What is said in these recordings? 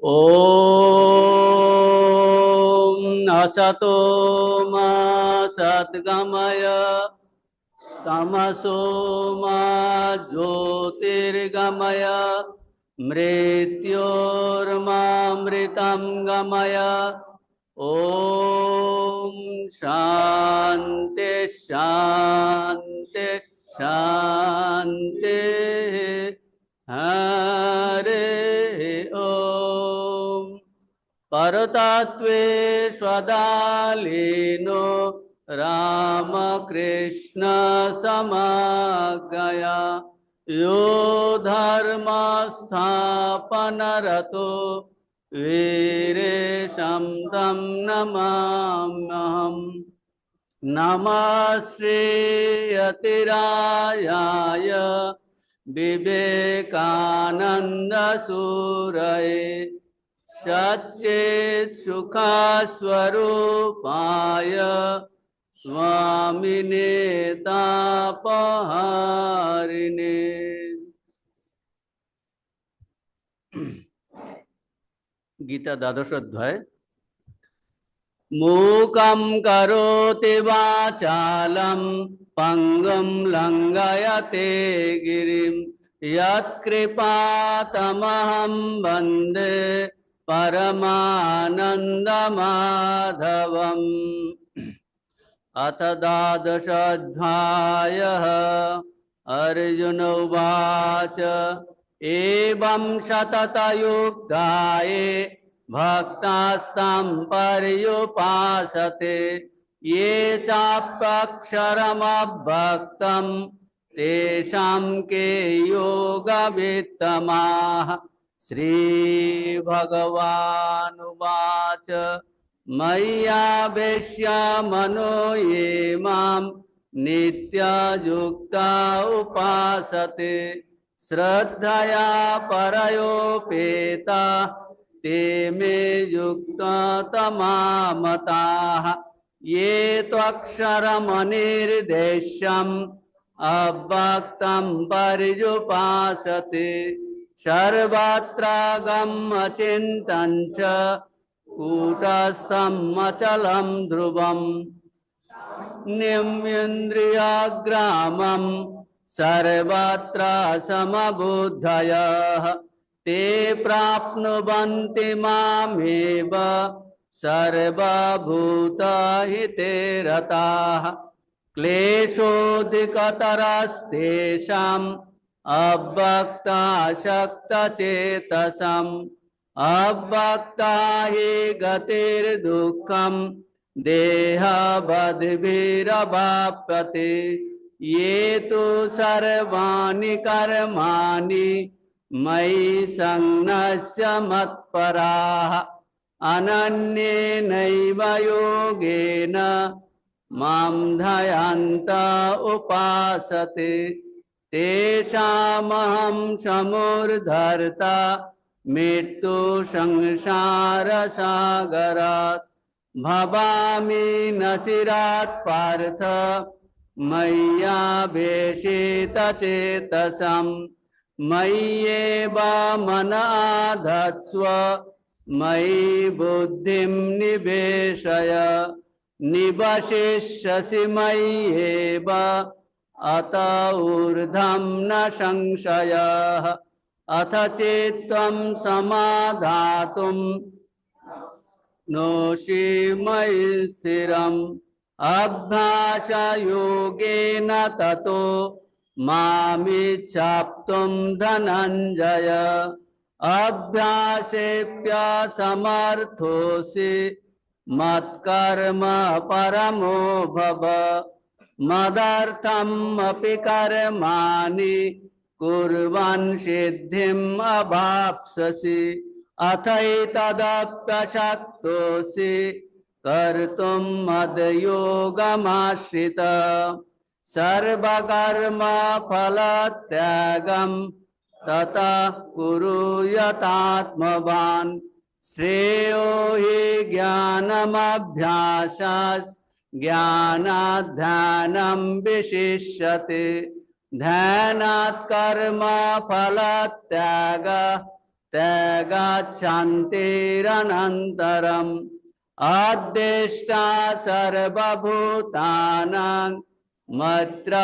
ॐ असतो मा सद्गमय तमसो मा ज्योतिर्गमय मृत्योर्मामृतं गमय। ॐ शान्ति शान्ति शान्ति। हरे ॐ परतत्वे स्वदालीनो रामकृष्ण समगया यो धर्म स्थापनरतो वीरेशं तं नमाम्यहम्। नमः श्रीयतिरायाय विवेकानंद सूरये सच्चित् सुखस्वरूपाय स्वामिने तापहारिणे। गीता द्वादश अध्याय। मूकं करोति वाचालं पंगुं लंघयते गिरिं यत्कृपातमहं वन्दे परमानन्दमाधवम्। अथ द्वादशोऽध्यायः। अर्जुन उवाच एवं शततयुक्ताये भक्तास्तं पर्युपासते ये चाप्यक्षरमभक्तं तेषां के योगवित्तमाः। श्रीभगवानुवाच मय्यावेश्य मनो ये मां नित्ययुक्ता उपासते श्रद्धया परयोपेता ते मे युक्ततमामताः। ये त्वक्षरमनिर्देश्यम् अव्यक्तं पर्युपासते सर्वत्र गमचिन्तं च कूटस्थं अचलं ध्रुवम्। निम्नेन्द्रियग्रामं सर्वत्र समबुद्धयः ते प्राप्नुवन्ति मामेव सर्वभूतहिते रताः। क्लेशोऽधिकतरस्तेषाम् अव्यक्तासक्तचेतसाम् अव्यक्ता हि गतिर्दुःखं देहवद्भिरवाप्यते। ये तु सर्वाणि कर्माणि मयि सन्न्यस्य मत्पराः अनन्येनैव योगेन मां ध्यायन्त उपासते तेषामहं समुद्धर्ता मृत्यु संसारसागरात् भवामि न चिरात् पार्थ मय्यावेशितचेतसाम्। मय्येव मन आधत्स्व मयि बुद्धिं निवेशय निवशिष्यसि मय्येव अत ऊर्ध्वं न संशयः। अथ चित्तं समाधातुं नोषि मयि स्थिरम् अभ्यासयोगेन ततो मामिच्छाप्तुं धनञ्जय। अभ्यासेऽप्यसमर्थोऽसि मत्कर्म परमो भव मदर्थम् अपि कर्माणि कुर्वन् सिद्धिम् अवाप्स्यसि। अथैतदप्यशक्तोऽसि कर्तुं मद्योगमाश्रित सर्वकर्म फलत्यागं ततः कुरु यतात्मवान्। श्रेयो हि ज्ञानमभ्यासात् ज्ञानात् ध्यानं विशिष्यते ध्यानात् कर्म फलत्यागः त्यागाच्छान्तिरनन्तरम् अद्वेष्टा सर्वभूतानां मत्र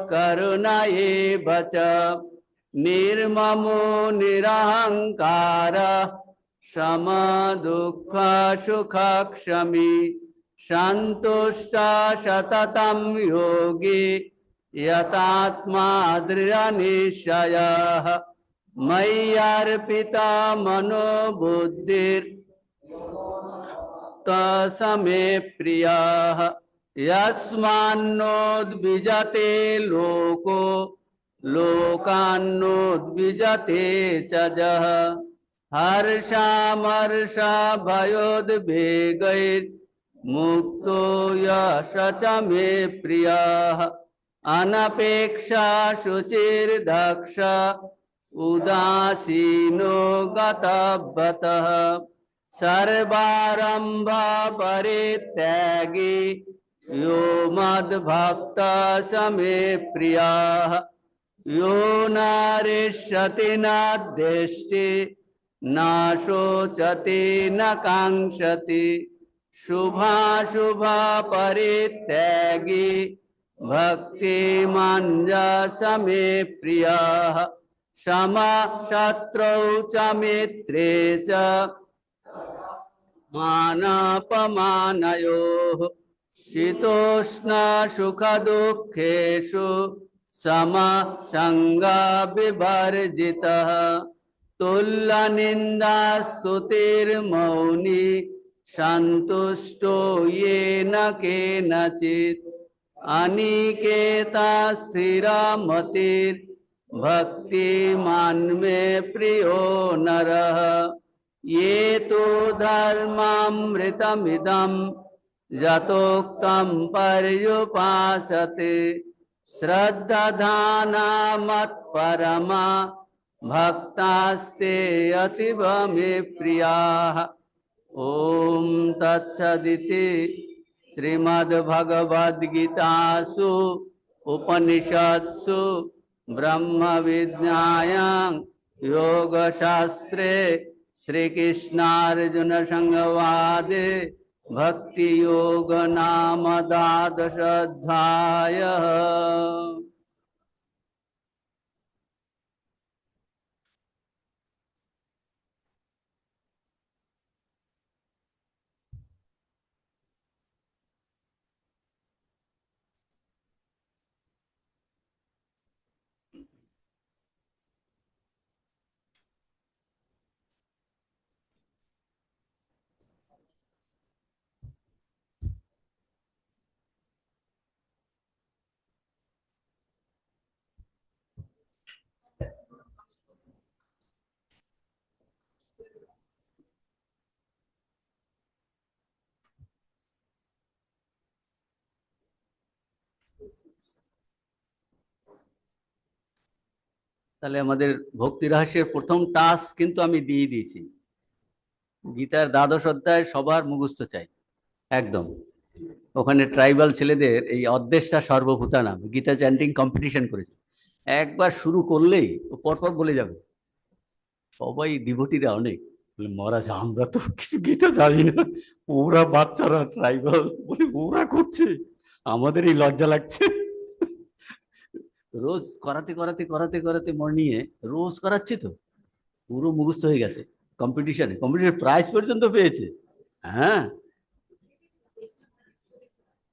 करुण एव च निर्ममो निरहङ्कार समदुःख सुखक्षमी सन्तुष्ट सततं योगी यतात्मा दृढनिश्चयः मय्यर्पिता मनोबुद्धिर् तस्मै प्रियः यस्मान्नोद्विजते लोको लोकान्नोद्विजते च जः हर्षामर्षभयोद्वेगैर्मुक्तो यश च मे प्रियः अनपेक्षा शुचिर्दक्ष उदासीनो गतव्रतः सर्वारंभ परित्यागी यो मद्भक्तः स मे प्रियः यो न हृष्यति न द्वेष्टि न शोचति न कांक्षति शुभाशुभ परित्यागी भक्तिमान् स मे प्रियः समशत्रौ च मित्रे च मानापमानयोः शीतोष्ण सुखदुःखेषु समसङ्गविवर्जितः तुल्यनिन्दास्तुतिर्मौनी सन्तुष्टो येन केनचित् अनिकेता स्थिरमतिर्भक्तिमान् मे प्रियो नरः ये तु धर्मामृतमिदं यथोक्तं पर्युपासते श्रद्धाना मत्परमा भक्तास्ते अतीव मे प्रियाः। ओम तत्सदिति श्रीमद्भगवद्गीतासु उपनिषत्सु ब्रह्म विद्यायां योगशास्त्रे श्रीकृष्णार्जुन संवादे भक्ति योग नाम द्वादश अध्यायः। তাহলে আমাদের ভক্তি রহস্যের প্রথম টাস্ক কিন্তু আমি দিয়ে দিয়েছি। গীতার দ্বাদশ অধ্যায় সবার মুখস্থ চাই একদম। ওখানে ট্রাইবাল ছেলেদের এই অদ্দেশটা সর্বভূতানাম গীতা চ্যান্টিং কম্পিটিশন করেছে। একবার শুরু করলেই ও পরপর বলে যাবে। সবাই ডিভোটিরা অনেক বলে, মহারাজ আমরা তো কিছু গীতা জানি না, ওরা বাচ্চারা ট্রাইবাল বলে ওরা করছে, আমাদের এই লজ্জা লাগছে। রোজ করাতে করাতে করাতে করাতে মর্নিংয়ে রোজ করাচ্ছি তো পুরো মুখস্থ হয়ে গেছে। কম্পিটিশনে প্রাইজ পর্যন্ত পেয়েছে। হ্যাঁ,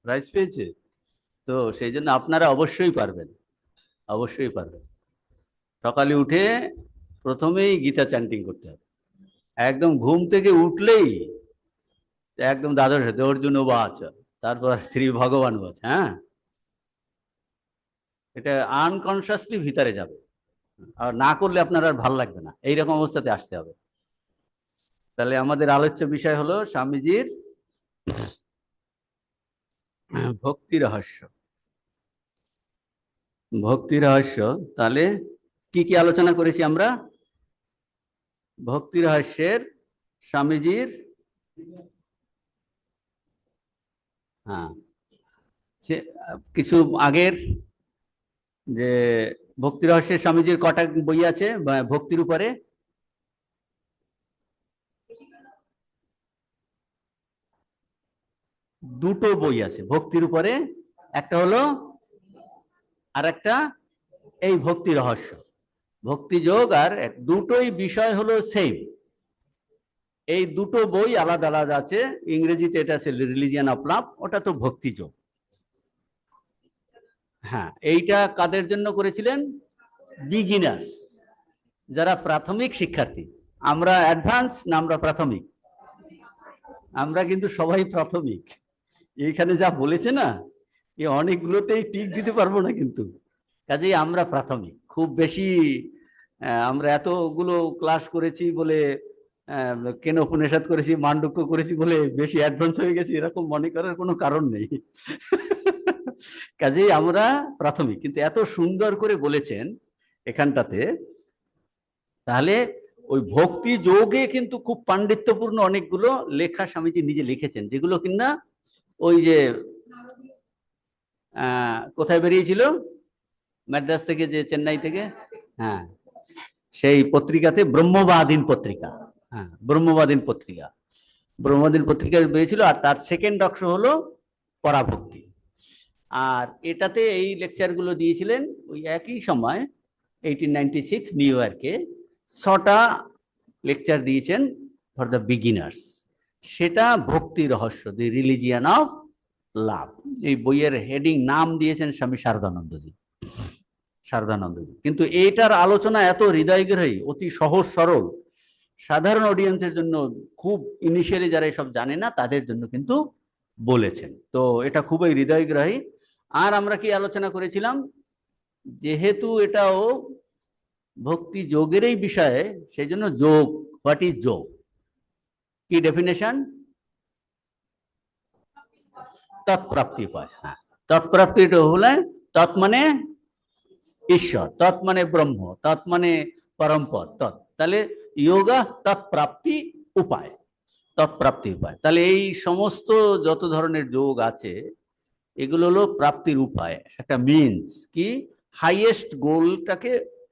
প্রাইজ পেয়েছে। তো সেই জন্য আপনারা অবশ্যই পারবেন, অবশ্যই পারবেন। সকালে উঠে প্রথমেই গীতা চ্যান্টিং করতে হবে। একদম ঘুম থেকে উঠলেই একদম দ্বাদশ অর্জুন বাচ, তারপর শ্রী ভগবান বাচ। হ্যাঁ, এটা আনকনসিয়াসলি ভিতরে যাবে, আর না করলে আপনার আর ভালো লাগবে না। এইরকম অবস্থাতে আসতে হবে। তাহলে আমাদের আলোচ্য বিষয় হলো স্বামীজির ভক্তি রহস্য। ভক্তি রহস্য তাহলে কি কি আলোচনা করেছি আমরা? ভক্তি রহস্যের স্বামীজির কিছু আগের যে ভক্তি রহস্যের স্বামীজির কটা বই আছে ভক্তির উপরে? দুটো বই আছে ভক্তির উপরে, একটা হলো আর একটা এই ভক্তি রহস্য, ভক্তি যোগ, আর দুটোই বিষয় হলো সেম। এই দুটো বই আলাদা আলাদা আছে, ইংরেজিতে এটা আছে রিলিজিয়ান অফ লাভ, ওটা তো ভক্তি যোগ। হ্যাঁ, এইটা কাদের জন্য করেছিলেন? বিগিনার্স, যারা প্রাথমিক শিক্ষার্থী। আমরা অ্যাডভান্স না আমরা প্রাথমিক? আমরা কিন্তু সবাই প্রাথমিক। এইখানে যা বলেছে না, এই অনেকগুলোতেই টিক দিতে পারবো না কিন্তু, কাজেই আমরা প্রাথমিক। খুব বেশি আমরা এতগুলো ক্লাস করেছি বলে, কেন উপনিষদ করেছি, মান্ডুক্য করেছি বলে বেশি অ্যাডভান্স হয়ে গেছি এরকম মনে করার কোনো কারণ নেই। কাজেই আমরা প্রাথমিক, কিন্তু এত সুন্দর করে বলেছেন এখানটাতে। তাহলে ওই ভক্তি যোগে কিন্তু খুব পাণ্ডিত্যপূর্ণ অনেকগুলো লেখা স্বামীজি নিজে লিখেছেন, যেগুলো কিনা ওই যে কোথায় বেরিয়েছিল, ম্যাড্রাস থেকে, যে চেন্নাই থেকে, হ্যাঁ, সেই পত্রিকাতে, ব্রহ্মবাদীন পত্রিকা, হ্যাঁ ব্রহ্মবাদীন পত্রিকা, ব্রহ্মবাদীন পত্রিকা বেরিয়েছিল। আর তার সেকেন্ড অংশ হলো পরাভক্তি। আর এটাতে এই লেকচারগুলো দিয়েছিলেন ওই একই সময় 1896 নিউ ইয়র্কে 6টা লেকচার দিয়েছেন ফর দ্য বিগিনার্স। সেটা ভক্তি রহস্য, দি রিলিজিয়ান অফ লাভ। এই বইয়ের হেডিং নাম দিয়েছেন স্বামী শারদানন্দজি, শারদানন্দজি। কিন্তু এইটার আলোচনা এত হৃদয়গ্রাহী, অতি সহজ সরল, সাধারণ অডিয়েন্সের জন্য, খুব ইনিশিয়ালি যারা এসব জানে না তাদের জন্য কিন্তু বলেছেন। তো এটা খুবই হৃদয়গ্রাহী। আর আমরা কি আলোচনা করেছিলাম, যেহেতু এটাও ভক্তি যোগেরই বিষয়ে, সেই জন্য যোগ, হোয়াট ইজ যোগ, কি ডেফিনেশন? তৎপ্রাপ্তি উপায়। হ্যাঁ, তৎপ্রাপ্তি হলে, তৎ মানে ঈশ্বর, তৎ মানে ব্রহ্ম, তৎ মানে পরমপদ, তৎ। তাহলে যোগা তৎপ্রাপ্তি উপায়, তৎপ্রাপ্তি উপায়। তাহলে এই সমস্ত যত ধরনের যোগ আছে, এগুলো হলো প্রাপ্তির উপায়, একটা মিনস কি হাইয়েস্ট গোলটাকে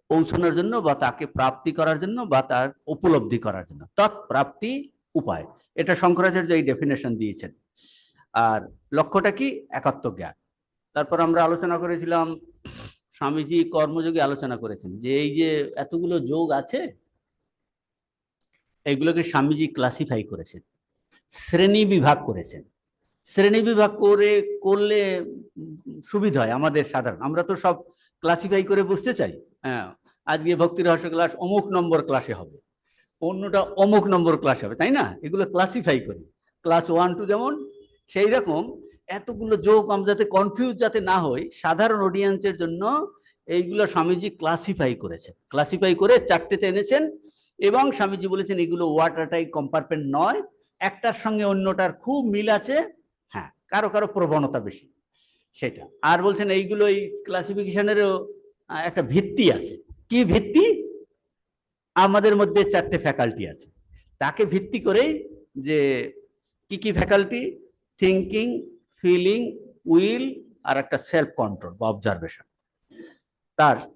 পৌঁছানোর জন্য, বা তাকে প্রাপ্তি করার জন্য, বা তার উপলব্ধি করার জন্য, তৎপ্রাপ্তি উপায়। এটা শঙ্করাচার্য এই ডেফিনেশন দিয়েছেন। আর লক্ষ্যটা কি? একাত্ম জ্ঞান। তারপর আমরা আলোচনা করেছিলাম, স্বামীজি কর্মযোগে আলোচনা করেছেন যে এই যে এতগুলো যোগ আছে, এইগুলোকে স্বামীজি ক্লাসিফাই করেছেন, শ্রেণী বিভাগ করেছেন। শ্রেণী বিভাগ করলে সুবিধা হয় আমাদের সাধারণ, আমরা তো সব ক্লাসিফাই করে বুঝতে চাই। হ্যাঁ, আজকে ভক্তি রহস্য ক্লাস অমুক নম্বর ক্লাসে হবে, অন্যটা অমুক নম্বর ক্লাসে হবে, তাই না? এগুলো ক্লাসিফাই করি, ক্লাস 1 2 যেমন। সেই রকম এতগুলো যোগ আমরা যাতে কনফিউজ যাতে না হই, সাধারণ অডিয়েন্সের জন্য এইগুলো স্বামীজি ক্লাসিফাই করেছেন, ক্লাসিফাই করে 4টেতে এনেছেন। এবং স্বামীজি বলেছেন এগুলো ওয়াটারটাইট কম্পার্টমেন্ট নয়, একটার সঙ্গে অন্যটার খুব মিল আছে, হ্যাঁ কারো কারো প্রবণতা বেশি সেটা। আর বলছেন এইগুলো এই ক্লাসিফিকেশনেরও একটা ভিত্তি আছে। কি ভিত্তি? আমাদের মধ্যে 4টে ফ্যাকাল্টি আছে, তাকে ভিত্তি করেই, যে কি কি ফ্যাকাল্টি? থিঙ্কিং, ফিলিং, উইল, আর একটা সেলফ কন্ট্রোল বা অবজারভেশন।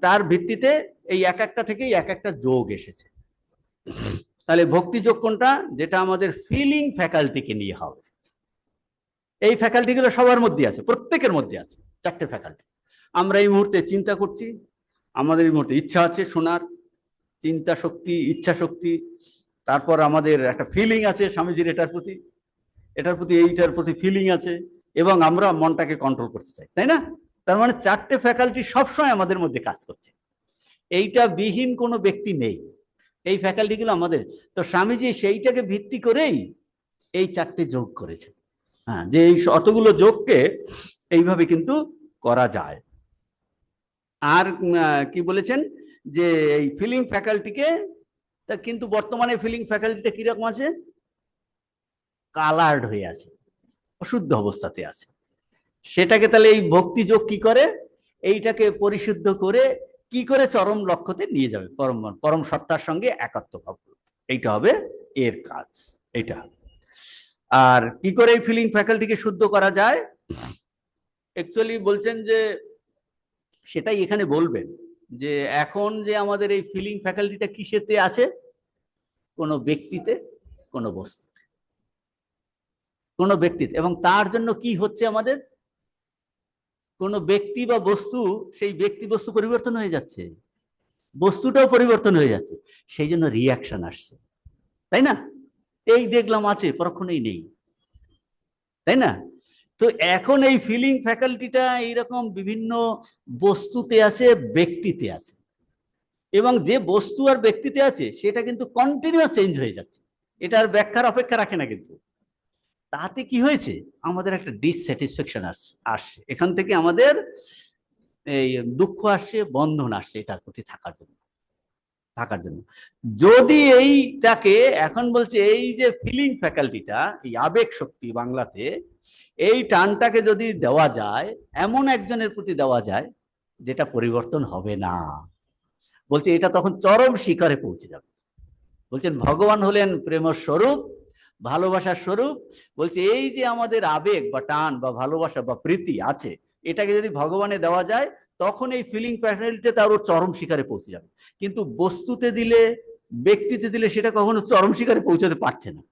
তার ভিত্তিতে এই এক একটা থেকেই এক একটা যোগ এসেছে। তাহলে ভক্তি যোগ কোনটা? যেটা আমাদের ফিলিং ফ্যাকাল্টিকে নিয়ে হবে। এই ফ্যাকাল্টিগুলো সবার মধ্যে আছে, প্রত্যেকের মধ্যে আছে 4টে ফ্যাকাল্টি। আমরা এই মুহূর্তে চিন্তা করছি, আমাদের এই মুহূর্তে ইচ্ছা আছে শোনার, চিন্তা শক্তি, ইচ্ছা শক্তি। তারপর আমাদের একটা ফিলিং আছে স্বামীজির এইটার প্রতি এইটার প্রতি ফিলিং আছে, এবং আমরা মনটাকে কন্ট্রোল করতে চাই, তাই না? তার মানে 4টে ফ্যাকাল্টি সবসময় আমাদের মধ্যে কাজ করছে, এইটা বিহীন কোনো ব্যক্তি নেই, এই ফ্যাকাল্টিগুলো আমাদের। তো স্বামীজি সেইটাকে ভিত্তি করেই এই 4টে যোগ করেছে। হ্যাঁ, যে এই অতগুলো যোগকে এইভাবে কিন্তু করা যায়। আর কি বলেছেন, যে এই ফিলিং ফ্যাকাল্টিকে, তা কিন্তু বর্তমানে ফিলিং ফ্যাকাল্টিটা কিরকম আছে? কালার্ড হয়ে আছে, অশুদ্ধ অবস্থাতে আছে। সেটাকে তাহলে এই ভক্তি যোগ কি করে? এইটাকে পরিশুদ্ধ করে কি করে চরম লক্ষ্যতে নিয়ে যাবে, পরম সত্তার সঙ্গে একাত্ম ভাব, এইটা হবে এর কাজ। এইটা। আর কি করে এই ফিলিং ফ্যাকাল্টিকে শুদ্ধ করা যায়? অ্যাকচুয়ালি বলছেন যে সেটাই এখানে বলবেন, যে এখন যে আমাদের এই ফিলিং ফ্যাকাল্টিটা কিসেতে আছে? কোনো ব্যক্তিতে, কোনো বস্তুতে, কোনো ব্যক্তি, এবং তার জন্য কি হচ্ছে আমাদের, কোনো ব্যক্তি বা বস্তু, সেই ব্যক্তি বস্তু পরিবর্তন হয়ে যাচ্ছে, বস্তুটাও পরিবর্তন হয়ে যাচ্ছে, সেই জন্য রিয়াকশন আসছে, তাই না? এই দেখলাম আছে, পরক্ষণেই নেই, তাই না? তো এখন এই ফিলিং ফ্যাকাল্টিটা এইরকম বিভিন্ন বস্তুতে আছে, ব্যক্তিতে আছে, এবং যে বস্তু আর ব্যক্তিতে আছে সেটা কিন্তু কন্টিনিউয়াস চেঞ্জ হয়ে যাচ্ছে, এটার ব্যাখ্যার অপেক্ষা রাখে না। কিন্তু তাতে কি হয়েছে, আমাদের একটা ডিসস্যাটিসফ্যাকশন আসছে, এখান থেকে আমাদের এই দুঃখ আসছে, বন্ধন আসছে এটার প্রতি থাকার জন্য। যদি এইটাকে এখন বলছে, এই যে ফিলিং ফ্যাকাল্টিটা, এই আবেগ শক্তি বাংলাতে, এই টানটাকে যদি দেওয়া যায়, এমন একজনের প্রতি দেওয়া যায় যেটা পরিবর্তন হবে না, বলছে এটা তখন চরম শিখরে পৌঁছে যাবে। বলছেন ভগবান হলেন প্রেম স্বরূপ, ভালোবাসার স্বরূপ। বলছে এই যে আমাদের আবেগ বা টান বা ভালোবাসা বা প্রীতি আছে, এটাকে যদি ভগবানে দেওয়া যায়, তখন এই ফিলিং প্যাটার্নটা তার ওর চরম শিকারে পৌঁছে যাবে। কিন্তু বস্তুতে দিলে, ব্যক্তিতে দিলে সেটা কখনো চরম শিকারে পৌঁছাতে পারছে না,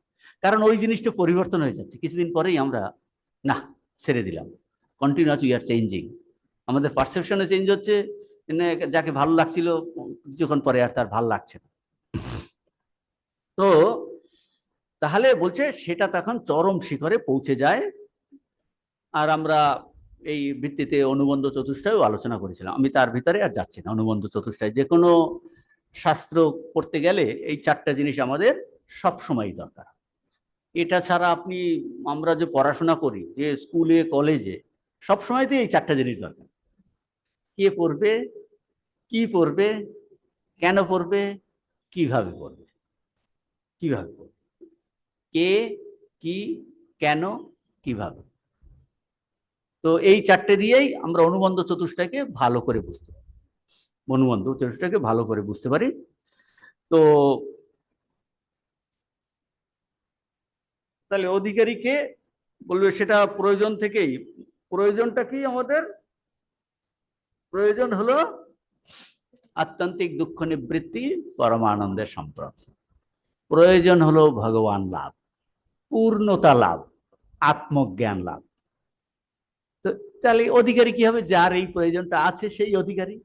কারণ ওই জিনিসটা পরিবর্তন হয়ে যাচ্ছে। কিছুদিন পরেই আমরা না, ছেড়ে দিলাম। কন্টিনিউয়াস উই আর চেঞ্জিং, আমাদের পারসেপশনে চেঞ্জ হচ্ছে, যাকে ভালো লাগছিল কিছুক্ষণ পরে আর তার ভালো লাগছে না। তো তাহলে বলছে সেটা তখন চরম শিখরে পৌঁছে যায়। আর আমরা এই ভিত্তিতে অনুবন্ধ চতুষ্টয় আলোচনা করেছিলাম, আমি তার ভিতরে আর যাচ্ছি না। অনুবন্ধ চতুষ্টয় যে কোনো শাস্ত্র পড়তে গেলে এই চারটা জিনিস আমাদের সব সময় দরকার। এটা ছাড়া আপনি, আমরা যে পড়াশোনা করি, যে স্কুলে কলেজে, সব সময়তে এই চারটা জিনিস দরকার। কে পড়বে, কি পড়বে, কেন পড়বে, কিভাবে পড়বে, কিভাবে পড়বে, কে, কি, কেন, কিভাবে। তো এই চারটে দিয়েই আমরা অনুবন্ধ চতুষ্টয়কে ভালো করে বুঝতে পারি, অনুবন্ধ চতুষ্টয়কে ভালো করে বুঝতে পারি। তো তাহলে অধিকারীকে বলবে, সেটা প্রয়োজন থেকেই। প্রয়োজনটা কি আমাদের? প্রয়োজন হলো আত্যন্তিক দুঃখ নিবৃত্তি, পরমানন্দের সম্প্রাপ্তি। প্রয়োজন হলো ভগবান লাভ, পূর্ণতা লাভ, আত্মজ্ঞান লাভ। তো তাহলে অধিকারী কি হবে? যার এই প্রয়োজনটা আছে সেই অধিকারী,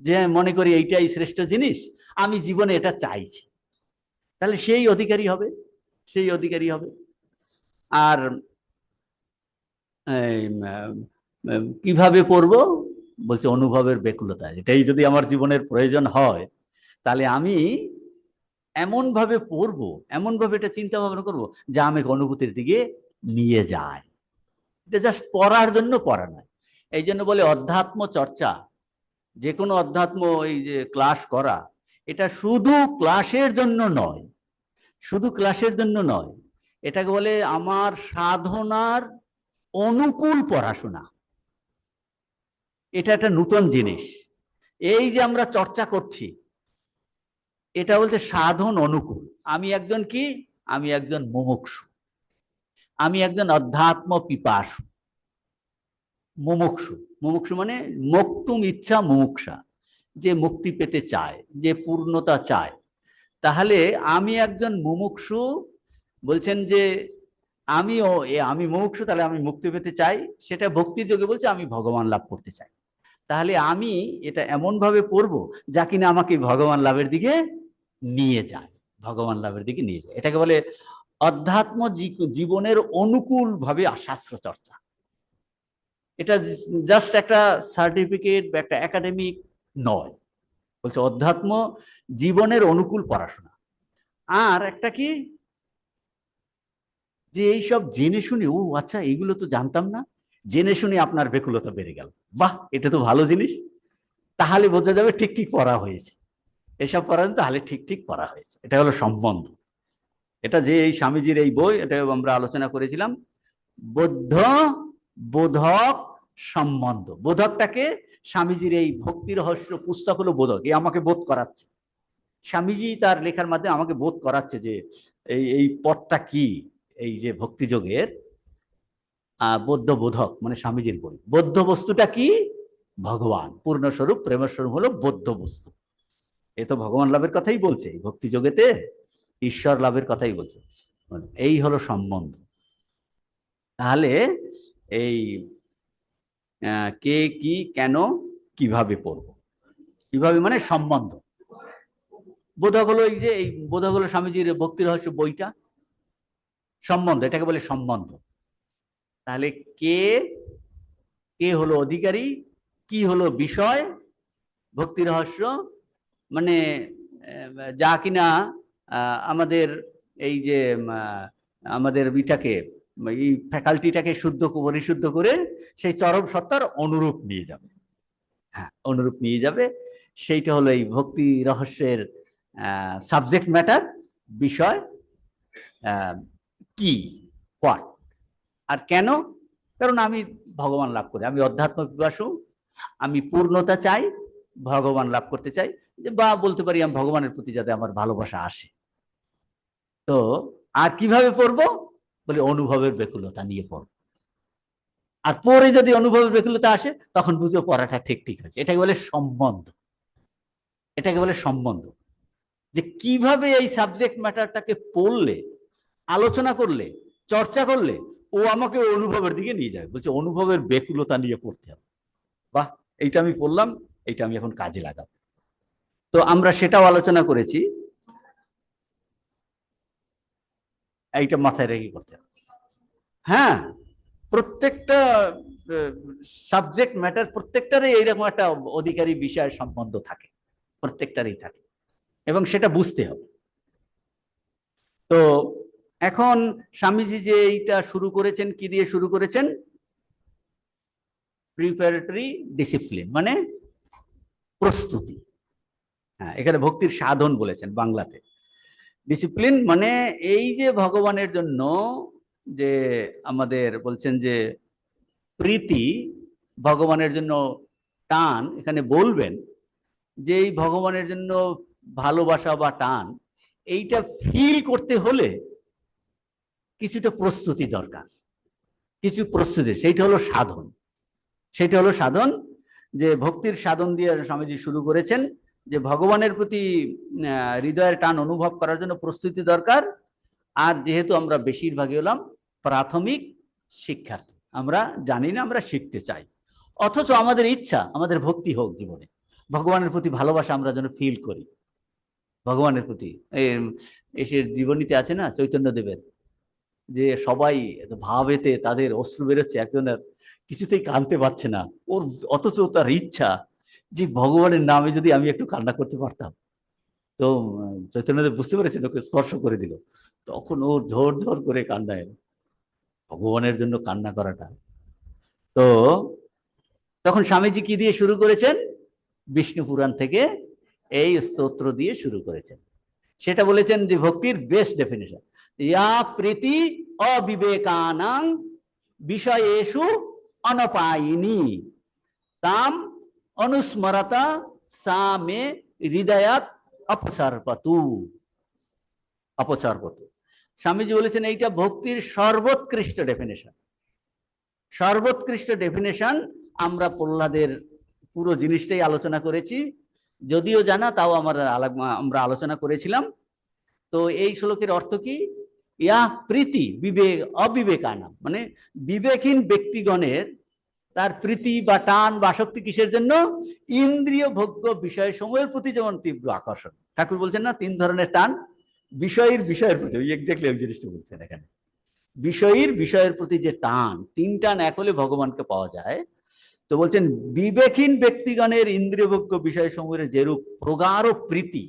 যে মনে করি এইটাই শ্রেষ্ঠ জিনিস, আমি জীবনে এটা চাইছি, তাহলে সেই অধিকারী হবে, সেই অধিকারী হবে। আর কিভাবে পড়বো? বলছে অনুভবের বেকুলতা, এটাই যদি আমার জীবনের প্রয়োজন হয়, তাহলে আমি এমন ভাবে পড়বো, এমন ভাবে এটা চিন্তা ভাবনা করবো, যা আমাকে অনুভূতির দিকে নিয়ে যায়। এটা জাস্ট পড়ার জন্য পড়া নয়। এই জন্য বলে অধ্যাত্ম চর্চা, যে কোনো অধ্যাত্ম, এই যে ক্লাস করা, এটা শুধু ক্লাসের জন্য নয়, শুধু ক্লাসের জন্য নয়, এটাকে বলে আমার সাধনার অনুকূল পড়াশোনা। এটা একটা নতুন জিনিস। এই যে আমরা চর্চা করছি, এটা বলছে সাধন অনুকূল। আমি একজন কি? আমি একজন মুমুক্ষু, আমি একজন অধ্যাত্ম পিপাসু। মুমুক্ষু, মুমুক্ষু মানে মুক্তুম ইচ্ছা মুমুক্ষা, যে মুক্তি পেতে চায়, যে পূর্ণতা চায়। তাহলে আমি একজন মুমুক্ষু, বলছেন যে আমি মুমুক্ষু, তাহলে আমি মুক্তি পেতে চাই, সেটা ভক্তির যোগে বলছে আমি ভগবান লাভ করতে চাই। তাহলে আমি এটা এমন ভাবে পড়বো যা কিনা আমাকে ভগবান লাভের দিকে নিয়ে যায়, ভগবান লাভের দিকে নিয়ে যায়। এটাকে বলে অধ্যাত্ম জীবনের অনুকূল ভাবে শাস্ত্র চর্চা। এটা জাস্ট একটা সার্টিফিকেট বা একটা একাডেমিক নয়, বলছে অধ্যাত্ম জীবনের অনুকূল পড়াশোনা। আর একটা কি, যে এইসব জেনে শুনে, ও আচ্ছা এগুলো তো জানতাম না, জেনে শুনে আপনার বেকুলতা বেড়ে গেল, বাহ এটা তো ভালো জিনিস, তাহলে বোঝা যাবে ঠিক ঠিক পড়া হয়েছে, এসব পড়া তাহলে ঠিক ঠিক পড়া হয়েছে। এটা হলো সম্বন্ধ। এটা যে এই স্বামীজির এই বই, এটা আমরা আলোচনা করেছিলাম, বৌদ্ধ বোধক সম্বন্ধ। বোধকটাকে, স্বামীজির এই ভক্তি রহস্য পুস্তক হলো বোধক, এ আমাকে বোধ করাচ্ছে। স্বামীজি তার লেখার মাধ্যমে আমাকে বোধ করাচ্ছে যে এই এই পথটা কি, এই যে ভক্তিযোগের বৌদ্ধ বোধক মানে স্বামীজির বই। বৌদ্ধ বস্তুটা কি? ভগবান পূর্ণস্বরূপ, প্রেমস্বরূপ হলো বৌদ্ধ বস্তু। এ তো ভগবান লাভের কথাই বলছে, ভক্তি যোগেতে ঈশ্বর লাভের কথাই বলছে। এই হলো সম্বন্ধ। তাহলে এই কে, কি, কেন, কিভাবে পড়বো, কিভাবে মানে সম্বন্ধ। বোধক হলো এই যে এই বোধক হলো স্বামীজির ভক্তি রহস্য বইটা, সম্বন্ধ, এটাকে বলে সম্বন্ধ। তাহলে কে, কে হলো অধিকারী, কি হলো বিষয়, ভক্তি রহস্য মানে যা কিনা আমাদের এই যে আমাদের বিটাকে, এই ফ্যাকাল্টিটাকে শুদ্ধ পরিশুদ্ধ করে সেই চরম সত্তার অনুরূপ নিয়ে যাবে। হ্যাঁ, অনুরূপ নিয়ে যাবে। সেইটা হলো এই ভক্তি রহস্যের সাবজেক্ট ম্যাটার, বিষয়, কি, হোয়াট, আর কেন। কারণ আমি ভগবান লাভ করি, আমি অধ্যাত্ম পিপাসু, আমি পূর্ণতা চাই, ভগবান লাভ করতে চাই, বা বলতে পারি আমি ভগবানের প্রতি যাতে আমার ভালোবাসা আসে। তো আর কিভাবে পড়বো বলে অনুভবের ব্যাকুলতা নিয়ে পড়বো। আর পরে যদি অনুভবের ব্যাকুলতা আসে তখন বুঝবো পড়াটা ঠিক ঠিক হয়েছে। এটাকে বলে সম্বন্ধ, এটাকে বলে সম্বন্ধ। যে কিভাবে এই সাবজেক্ট ম্যাটারটাকে পড়লে, আলোচনা করলে, চর্চা করলে ও আমাকে অনুভবের দিকে নিয়ে যাবে। বলছে অনুভবের ব্যাকুলতা নিয়ে পড়তে হবে। বাহ, এইটা আমি পড়লাম, এইটা আমি এখন কাজে লাগাবো। তো আমরা সেটাও আলোচনা করেছি, এইটা মাথায় রেখে করতে হবে। হ্যাঁ, প্রত্যেকটা সাবজেক্ট ম্যাটার প্রত্যেকটারই এইরকম একটা অধিকারী বিষয়ের সম্বন্ধ থাকে, প্রত্যেকটারই থাকে, এবং সেটা বুঝতে হবে। তো এখন স্বামীজি যে এইটা শুরু করেছেন, কি দিয়ে শুরু করেছেন? প্রিপারেটরি ডিসিপ্লিন মানে প্রস্তুতি। হ্যাঁ, এখানে ভক্তির সাধন বলেছেন বাংলাতে। ডিসিপ্লিন মানে এই যে ভগবানের জন্য যে আমাদের বলছেন যে প্রীতি, ভগবানের জন্য টান, এখানে বলবেন যে এই ভগবানের জন্য ভালোবাসা বা টান, এইটা ফিল করতে হলে কিছুটা প্রস্তুতি দরকার, কিছু প্রস্তুতি, সেইটা হলো সাধন। সেটা হলো সাধন, যে ভক্তির সাধন দিয়ে স্বামীজি শুরু করেছেন যে ভগবানের প্রতি হৃদয়ের টান অনুভব করার জন্য প্রস্তুতি দরকার। আর যেহেতু আমরা বেশিরভাগই হলাম প্রাথমিক শিক্ষার্থী, আমরা জানি না, আমরা শিখতে চাই, অথচ আমাদের ইচ্ছা আমাদের ভক্তি হোক জীবনে, ভগবানের প্রতি ভালোবাসা আমরা যেন ফিল করি। ভগবানের প্রতি এসের জীবনীতে আছে না চৈতন্যদেবের, যে সবাই ভাবেতে তাদের অশ্রু বেরোচ্ছে, একজনের কিছুতেই কাঁদতে পারছে না ওর, অথচ তার ইচ্ছা যে ভগবানের নামে যদি আমি একটু কান্না করতে পারতাম। তো চৈতন্যদেব বুঝতে পেরেছেন, ওকে স্পর্শ করে দিল, তখন ও ঝোর ঝোর করে কান্নায়, ভগবানের জন্য কান্না করাটা। তো তখন স্বামীজি কি দিয়ে শুরু করেছেন? বিষ্ণু পুরাণ থেকে এই স্তোত্র দিয়ে শুরু করেছেন। সেটা বলেছেন যে ভক্তির বেস্ট ডেফিনেশন, ইয়া প্রীতি অবিবেকানাং বিষয়েষু অনপায়িনী তাম অনুস্মরতা সা মে হৃদয়াত অপসর্পতু। অপসর্পতু, স্বামীজি বলেছেন এইটা ভক্তির সর্বোৎকৃষ্ট ডেফিনেশন। সর্বোৎকৃষ্ট ডেফিনেশন। আমরা প্রহ্লাদের পুরো জিনিসটাই আলোচনা করেছি, যদিও জানা তাও আমরা আলোচনা করেছিলাম। তো এই শ্লোকের অর্থ কি? ইয়া প্রীতি বিবেক অবিবেকানা, মানে বিবেকহীন ব্যক্তিগণের তার প্রীতি বা টান বা আসক্তি কিসের জন্য? ইন্দ্রিয় ভোগ্য বিষয় সমূহের প্রতি যেমন তীব্র আকর্ষণ। ঠাকুর বলছেন না তিন ধরনের টান, বিষয়ের প্রতি, ওই এক্স্যাক্টলি ওই জিনিসটা বলছেন এখানে। বিষয়ের প্রতি যে টান, তিন টান এক হলে ভগবানকে পাওয়া যায়। তো বলছেন বিবেকহীন ব্যক্তিগণের ইন্দ্রিয়ভোগ্য বিষয় সমূহের যেরূপ প্রগাঢ় প্রীতি,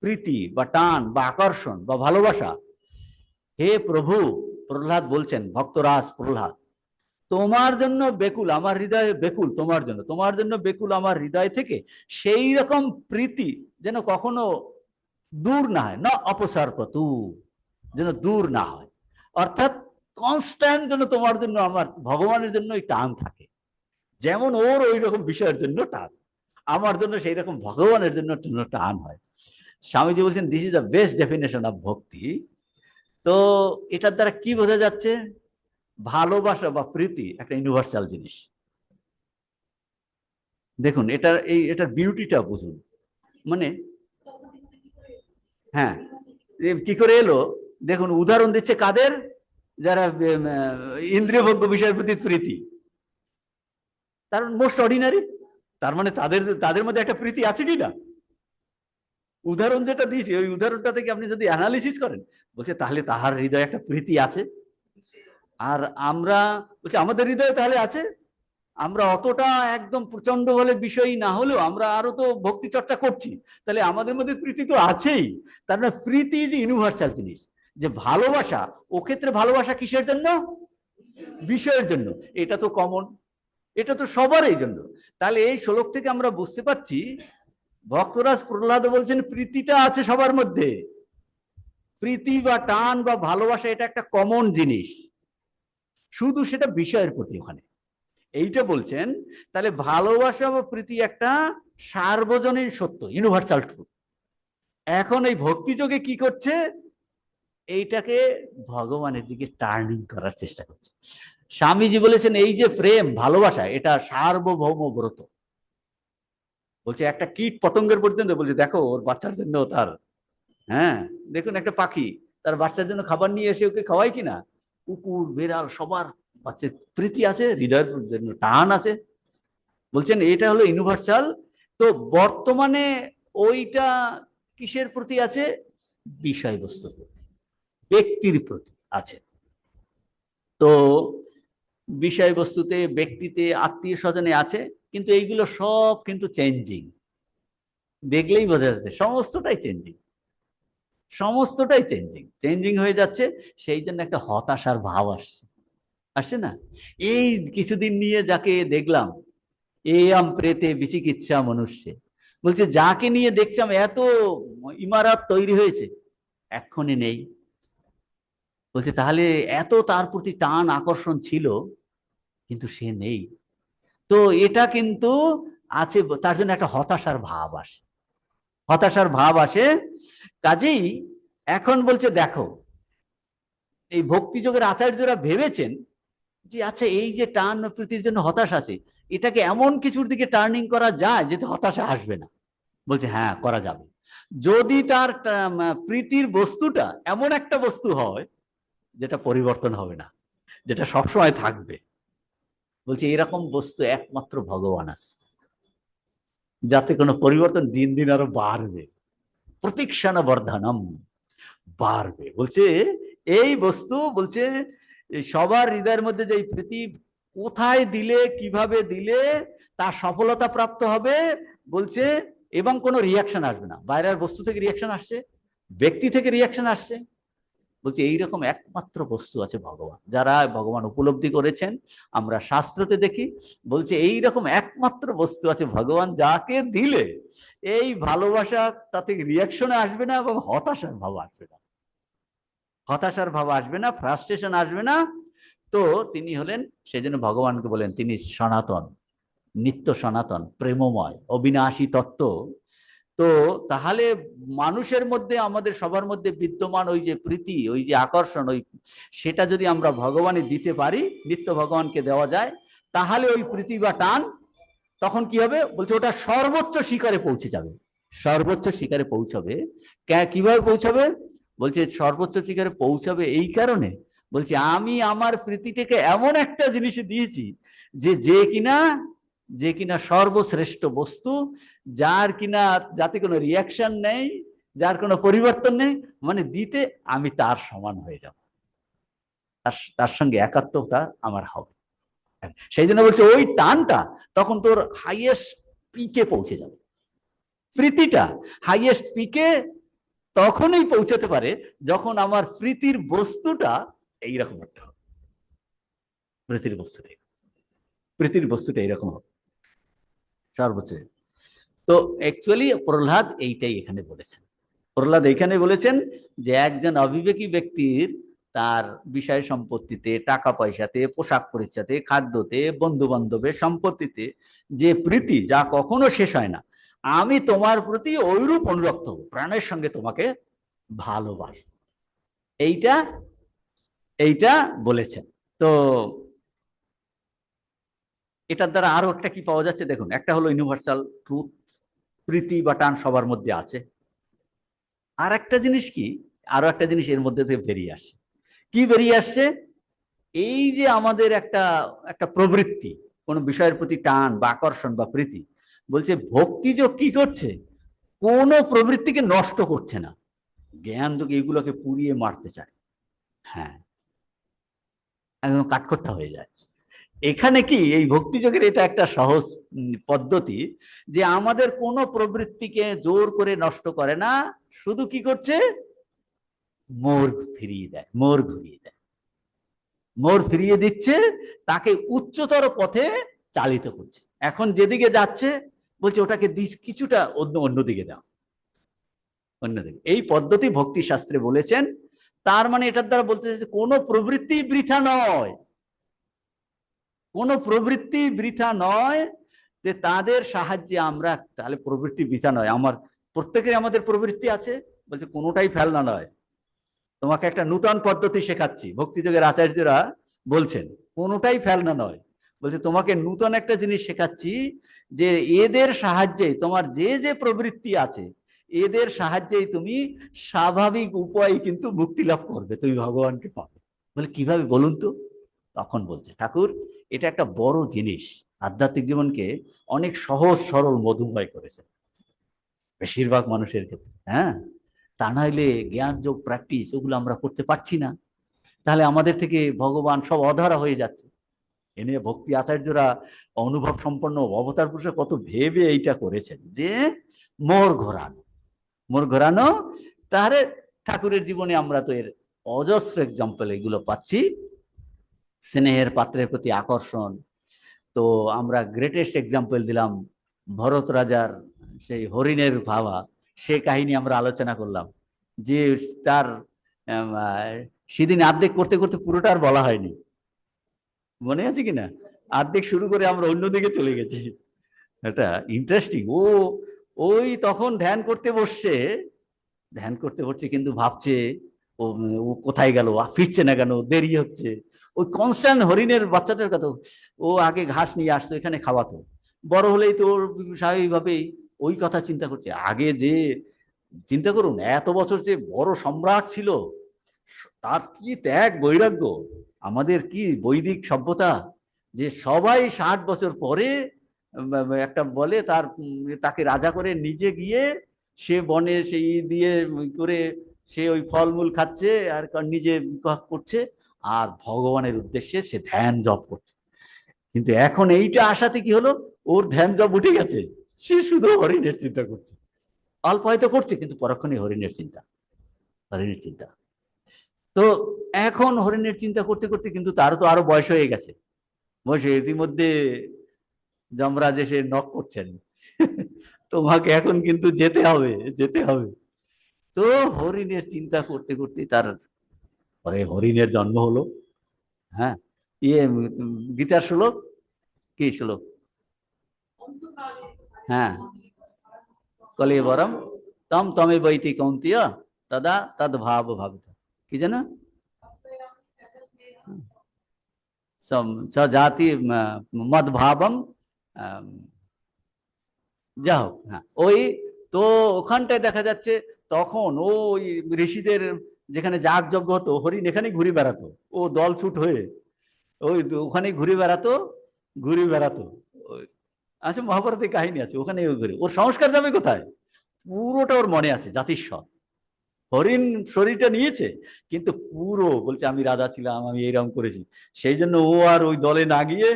প্রীতি বা টান বা আকর্ষণ বা ভালোবাসা, হে প্রভু, প্রহ্লাদ বলছেন, ভক্তরাজ প্রহ্লাদ, তোমার জন্য বেকুল আমার হৃদয়ে, বেকুল তোমার জন্য, তোমার জন্য বেকুল আমার হৃদয় থেকে সেই রকম প্রীতি যেন কখনো দূর না হয়, না অপসর্পতু, যেন দূর না হয়। অর্থাৎ কনস্ট্যান্ট যেন তোমার জন্য, আমার ভগবানের জন্য টান থাকে, যেমন ওর ওই রকম বিষয়ের জন্য টান, আমার জন্য সেই রকম ভগবানের জন্য টান হয়। স্বামীজি বলছেন this is the best definition of ভক্তি। তো এটার দ্বারা কি বোঝা যাচ্ছে? ভালোবাসা বা প্রীতি একটা ইউনিভার্সাল জিনিস। দেখুন এটার বিউটিটা বুঝুন। মানে হ্যাঁ, কি করে এলো দেখুন, উদাহরণ দিচ্ছে কাদের? যারা ইন্দ্রিয়ভোগ্য বিষয়ের প্রতি প্রীতি, তার মোস্ট অর্ডিনারি, তার মানে তাদের তাদের মধ্যে একটা প্রীতি আছে কি না? উদাহরণ যেটা দিয়েছি ওই উদাহরণটা থেকে আপনি যদি অ্যানালিসিস করেন, বলছে তাহলে তাহার হৃদয়ে একটা প্রীতি আছে। আর আমরা বলছি আমাদের হৃদয়ে তাহলে আছে। আমরা অতটা একদম প্রচন্ড বলে বিষয় না হলেও আমরা আরো তো ভক্তি চর্চা করছি, তাহলে আমাদের মধ্যে প্রীতি তো আছেই। তার মানে প্রীতি যে ইউনিভার্সাল জিনিস, যে ভালোবাসা, ও ক্ষেত্রে ভালোবাসা কিসের জন্য? বিষয়ের জন্য। এটা তো কমন, এটা তো সবার এই জন্য। তাহলে এই শ্লোক থেকে আমরা বুঝতে পারছি ভক্তরাজ প্রহ্লাদ বলছেন প্রীতিটা আছে সবার মধ্যে। প্রীতি বা টান বা ভালোবাসা এটা একটা কমন জিনিস, শুধু সেটা বিষয়ের প্রতি ওখানে এইটা বলছেন। তাহলে ভালোবাসা বা প্রীতি একটা সার্বজনীন সত্য, ইউনিভার্সাল ট্রুথ। এখন এই ভক্তিযোগে কি করছে? এইটাকে ভগবানের দিকে টার্নিং করার চেষ্টা করছে। স্বামীজি বলেছেন এই যে প্রেম ভালোবাসা এটা সার্বভৌম ব্রত। বলছে একটা কীট পতঙ্গের পর্যন্ত বলছে দেখো ওর বাচ্চার জন্য তার, হ্যাঁ দেখুন একটা পাখি তার বাচ্চার জন্য খাবার নিয়ে এসে ওকে খাওয়াই কিনা, কুকুর বেড়াল সবার বাচ্চার প্রীতি আছে, হৃদয়ের জন্য টান আছে। বলছেন এটা হলো ইউনিভার্সাল। তো বর্তমানে ওইটা কিসের প্রতি আছে? বিষয়বস্তুর প্রতি, ব্যক্তির প্রতি আছে। তো বিষয়বস্তুতে, ব্যক্তিতে, আত্মীয় স্বজনে আছে, কিন্তু এইগুলো সব কিন্তু চেঞ্জিং। দেখলেই বোঝা যাচ্ছে সমস্তটাই চেঞ্জিং, সমস্তটাই চেঞ্জিং, চেঞ্জিং হয়ে যাচ্ছে। সেই জন্য একটা হতাশার ভাব আসছে, আসছে না? এই কিছুদিন নিয়ে যাকে দেখলাম, এয়াম প্রেতে বিচিকিৎসা মনুষ্যে, বলছে যাকে নিয়ে দেখছিলাম এত ইমারত তৈরি হয়েছে এক্ষুনি নেই। বলছে তাহলে এত তার প্রতি টান আকর্ষণ ছিল, কিন্তু সে নেই। তো এটা কিন্তু আছে, তার জন্য একটা হতাশার ভাব আসে, হতাশার ভাব আসে। কাজেই এখন বলছে দেখো এই ভক্তিযোগের আচার্যরা ভেবেছেন যে আচ্ছা এই যে টান প্রীতির জন্য হতাশ আছে, এটাকে এমন কিছুর দিকে টার্নিং করা যায় যেটা হতাশা আসবে না। বলছে হ্যাঁ করা যাবে, যদি তার প্রীতির বস্তুটা এমন একটা বস্তু হয় যেটা পরিবর্তন হবে না, যেটা সবসময় থাকবে। বলছে এরকম বস্তু একমাত্র ভগবান আছে, যাতে কোনো পরিবর্তন দিন দিন আরো বাড়বে, প্রতীক্ষণ বর্ধনম, বাড়বে। বলছে এই বস্তু, বলছে সবার হৃদয়ের মধ্যে যে প্রীতি কোথায় দিলে কিভাবে দিলে তার সফলতা প্রাপ্ত হবে, বলছে এবং কোনো রিয়াকশন আসবে না। বাইরের বস্তু থেকে রিয়াকশন আসছে, ব্যক্তি থেকে রিয়াকশন আসছে, বলছে এইরকম একমাত্র বস্তু আছে ভগবান। যারা ভগবান উপলব্ধি করেছেন আমরা শাস্ত্রতে দেখি, বলছে এইরকম একমাত্র বস্তু আছে ভগবান, যাকে দিলে এই ভালোবাসা তাতে রিয়াকশনে আসবে না এবং হতাশার ভাব আসবে না, হতাশার ভাব আসবে না, ফ্রাস্ট্রেশন আসবে না। তো তিনি হলেন, সেই জন্য ভগবানকে বলেন তিনি সনাতন, নিত্য সনাতন, প্রেমময়, অবিনাশী তত্ত্ব। তো তাহলে মানুষের মধ্যে, আমাদের সবার মধ্যে বিদ্যমান ওই যে প্রীতি, ওই যে আকর্ষণ, ওই সেটা যদি আমরা ভগবানে দিতে পারি, নিত্য ভগবানকে দেওয়া যায়, তাহলে ওই প্রীতি বা টান তখন কি হবে? বলছে ওটা সর্বোচ্চ শিখরে পৌঁছে যাবে, সর্বোচ্চ শিখরে পৌঁছাবে। কিভাবে পৌঁছাবে? বলছে সর্বোচ্চ শিখরে পৌঁছাবে এই কারণে, বলছে আমি আমার প্রীতিটাকে এমন একটা জিনিসে দিয়েছি যে যে কিনা সর্বশ্রেষ্ঠ বস্তু, যার কিনা যাতে কোনো রিয়াকশন নেই, যার কোনো পরিবর্তন নেই, মানে দিতে আমি তার সমান হয়ে যাব, তার সঙ্গে একাত্মতা আমার হবে। সেই জন্য বলছে ওই টানটা তখন তোর হাইয়েস্ট পিকে পৌঁছে যাবে। প্রীতিটা হাইয়েস্ট পিকে তখনই পৌঁছাতে পারে যখন আমার প্রীতির বস্তুটা এইরকম একটা হবে, প্রীতির বস্তুটা, প্রীতির বস্তুটা এইরকম হবে সর্বোচ্চ। তো অ্যাকচুয়ালি প্রহ্লাদ এইটাই এখানে বলেছেন। প্রহ্লাদ এখানে বলেছেন যে একজন অবিবেকী ব্যক্তির তার বিষয় সম্পত্তিতে, টাকা পয়সাতে, পোশাক পরিচ্ছদে, খাদ্যতে, বন্ধু বান্ধবের সম্পত্তিতে যে প্রীতি, যা কখনো শেষ হয় না, আমি তোমার প্রতি ওইরূপ অনুরক্ত হব, প্রাণের সঙ্গে তোমাকে ভালোবাস, এইটা এইটা বলেছেন। তো এটার দ্বারা আরো একটা কি পাওয়া যাচ্ছে দেখুন, একটা হলো ইউনিভার্সাল ট্রুথ, প্রীতি বা টান সবার মধ্যে আছে। আর একটা জিনিস কি, আরো একটা জিনিস এর মধ্যে থেকে বেরিয়ে আসছে। কি বেরিয়ে আসছে? এই যে আমাদের একটা একটা প্রবৃত্তি, কোন বিষয়ের প্রতি টান বা আকর্ষণ বা প্রীতি, বলছে ভক্তিযোগ কি করছে, কোন প্রবৃত্তিকে নষ্ট করছে না, জ্ঞান যোগ এগুলোকে পুড়িয়ে মারতে চায়। হ্যাঁ, একদম কাঠখোট্টা হয়ে যায়। এখানে কি এই ভক্তিযোগের এটা একটা সহজ পদ্ধতি, যে আমাদের কোনো প্রবৃত্তিকে জোর করে নষ্ট করে না, শুধু কি করছে, মোড় ফিরিয়ে দেয়, মোড় ঘুরিয়ে দেয়, মোড় ফিরিয়ে দিচ্ছে, তাকে উচ্চতর পথে চালিত করছে। এখন যেদিকে যাচ্ছে বলছে ওটাকে কিছুটা অন্যদিকে দাও, অন্যদিকে। এই পদ্ধতি ভক্তি শাস্ত্রে বলেছেন। তার মানে এটার দ্বারা বলতে চাইছে কোনো প্রবৃত্তি বৃথা নয়, কোনো প্রবৃত্তি বৃথা নয়, যে তাদের সাহায্যে আমরা, তাহলে প্রবৃত্তি বৃথা নয়, আমার প্রত্যেকের আমাদের প্রবৃত্তি আছে, বলছে কোনোটাই ফেলনা নয়। তোমাকে একটা নূতন পদ্ধতি শেখাচ্ছি, ভক্তিযোগের আচার্যরা বলছেন কোনোটাই ফেলনা নয়, বলছে তোমাকে নূতন একটা জিনিস শেখাচ্ছি, যে এদের সাহায্যে তোমার যে যে প্রবৃত্তি আছে, এদের সাহায্যেই তুমি স্বাভাবিক উপায় কিন্তু মুক্তি লাভ করবে, তুমি ভগবানকে পাবে। বলে কিভাবে বলুন তো? তখন বলছে ঠাকুর, এটা একটা বড় জিনিস, আধ্যাত্মিক জীবনকে অনেক সহজ সরল মধুময় করেছে বেশিরভাগ মানুষের ক্ষেত্রে। হ্যাঁ, তা নাহলে জ্ঞান যোগ প্র্যাকটিস ওগুলো আমরা করতে পারছি না, তাহলে আমাদের থেকে ভগবান সব অধরা হয়ে যাচ্ছে। এ নিয়ে ভক্তি আচার্যরা অনুভব সম্পন্ন অবতার পুরুষে কত ভেবে এইটা করেছেন, যে মোর ঘোরানো, মোর ঘোরানো। তাহলে ঠাকুরের জীবনে আমরা তো এর অজস্র এক্সাম্পল এগুলো পাচ্ছি। স্নেহের পাত্রের প্রতি আকর্ষণ, তো আমরা গ্রেটেস্ট এক্সাম্পল দিলাম ভরত রাজার সেই হরিণের ভাবা, সে কাহিনী আমরা আলোচনা করলাম, যে তার সেদিন আর্ধেক করতে করতে পুরোটা আর বলা হয়নি, মনে আছে কিনা? আর্ধেক শুরু করে আমরা অন্যদিকে চলে গেছি। এটা ইন্টারেস্টিং। ওই তখন ধ্যান করতে বসছে, ধ্যান করতে বসছে, কিন্তু ভাবছে ও ও কোথায় গেল, ফিরছে না কেন, দেরি হচ্ছে। ওই কনস্ট্যান্ট হরিণের বাচ্চাটার কথা, ও আগে ঘাস নিয়ে আসতো, এখানে খাওয়াতো, বড় হলেই তো স্বাভাবিকভাবেই ওই কথা চিন্তা করছে। আগে যে চিন্তা করুন, এত বছর যে বড় সম্রাট ছিল, তার কি ত্যাগ বৈরাগ্য, আমাদের কি বৈদিক সভ্যতা, যে সবাই 60 বছর পরে একটা বলে তার, তাকে রাজা করে নিজে গিয়ে সে বনে সেই দিয়ে করে সে ওই ফলমূল খাচ্ছে আর নিজে করছে, আর ভগবানের উদ্দেশ্যে সে ধ্যান জপ করছে। কিন্তু এখন এইটা আসাতে কি হলো, ওর ধ্যান জপ উঠে গেছে, সে শুধু হরিণের চিন্তা করছে। অল্প হয়তো করছে, কিন্তু পরক্ষণে হরিণের চিন্তা, হরিণের চিন্তা। তো এখন হরিণের চিন্তা করতে করতে কিন্তু তারও তো আরো বয়স হয়ে গেছে, বয়স ইতিমধ্যে যমরাজ এসে নক করছেন, তোমাকে এখন কিন্তু যেতে হবে, যেতে হবে। তো হরিণের চিন্তা করতে করতে তার পরে হরিণের জন্ম হলো। হ্যাঁ, ইয়ে গীতার শ্লোক কি শ্লোক? হ্যাঁ, কলিবরম তম তমে বৈতি কৌন্তীয় তদা তদ ভাব ভাবিত, কি যেন জাতি মদ ভাবম, যা হোক। হ্যাঁ, ওই তো ওখানটায় দেখা যাচ্ছে তখন ওই ঋষিদের যেখানে যাগ যজ্ঞ হতো, হরিণ এখানে ঘুরে বেড়াতো, ও দল ছুট হয়ে ওই ওখানে ঘুরে বেড়াতো, ঘুরে বেড়াতো। আচ্ছা, মহাভারতের কাহিনী আছে, ওখানে ঘুরে, ওর সংস্কার যাবে কোথায়, পুরোটা ওর মনে আছে, জাতিস্বর। হরিণ শরীরটা নিয়েছে, কিন্তু পুরো বলছে আমি রাজা ছিলাম, আমি এইরকম করেছি। সেই জন্য ও আর ওই দলে না গিয়ে,